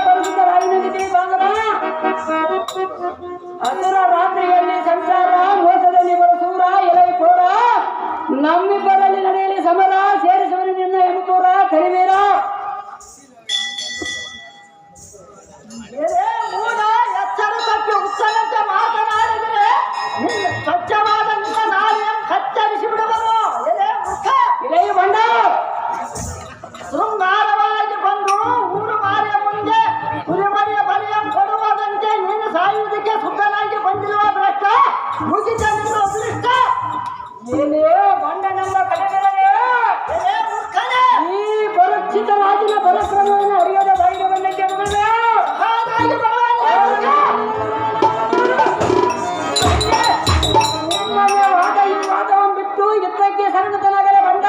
ಬರುತ್ತಿದ್ದ ರಾಯನಗಿರಿ ಬಾಂಗರ ಅದರ ರಾತ್ರಿಯಲ್ಲಿ ಸಂಚಾರ ಮೋಸದಲ್ಲಿ ಬರಸೂರ ಎಲೈ ಪೋರ ನಮ್ಮಿಬ್ಬರಲ್ಲಿ ನಡೆಯಲಿ ಸಮರ ಸೇರಿಸುವನು ನಿನ್ನ ಎಮುಕೂರ ಕರಿವೀರ ಎಲೆ ಮೂಢ ಎಚ್ಚರ ತಪ್ಪಿ ಉತ್ತರಂತೆ ಮಾತನಾಡಿದರೆ ನಿನ್ನ ಸ್ವಚ್ಛವಾದ ನಿನ್ನ ನಾಲಿಯನ್ನು ಕತ್ತರಿಸಿ ಬಿಡುವರು ಎಲೆ ಮುಖ ಇಲೈ ಬಂಡ ಶೃಂಗಾರವಾಗಿ ಬಂದು ಊರು ಮಾರಿಯ ಮುಂದೆ ಕುರಿಮರಿಯ ಬಲಿಯ ಕೊಡುವುದಂತೆ ನೀನು ಸಾಯುವುದಕ್ಕೆ ಶುದ್ಧನಾಗಿ ಬಂದಿರುವ ಭ್ರಷ್ಟ ಮುಗಿದ ನಿನ್ನ ಅದೃಷ್ಟ ಏನೇ ಬಂಡನೆಂಬ ಕಲೆಗಳೇ ಎಲೆ ಮುಖನೇ ಈ ಪರೀಕ್ಷಿತ ರಾಜನ ಪರಾಕ್ರಮವನ್ನು ಅರಿಯದ ಬಾಯಿಗೆ ಬಂದಂತೆ ಮಗಳೇ ಹಾಗಾಗಿ ನಿಮ್ಮನೆ ವಾದ ಈ ವಾದವನ್ನು ಬಿಟ್ಟು ಯುದ್ಧಕ್ಕೆ ಸರಣತನಾಗಲೇ ಬಂಡ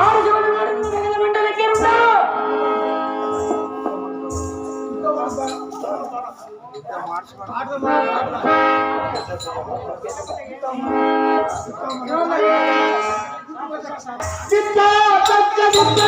ಆರಿಸುವನು ಮಂಡಲಕ್ಕೆ ರುಂಡ ಚಿತ್ತ ತಕ್ಕ ಚಿತ್ತ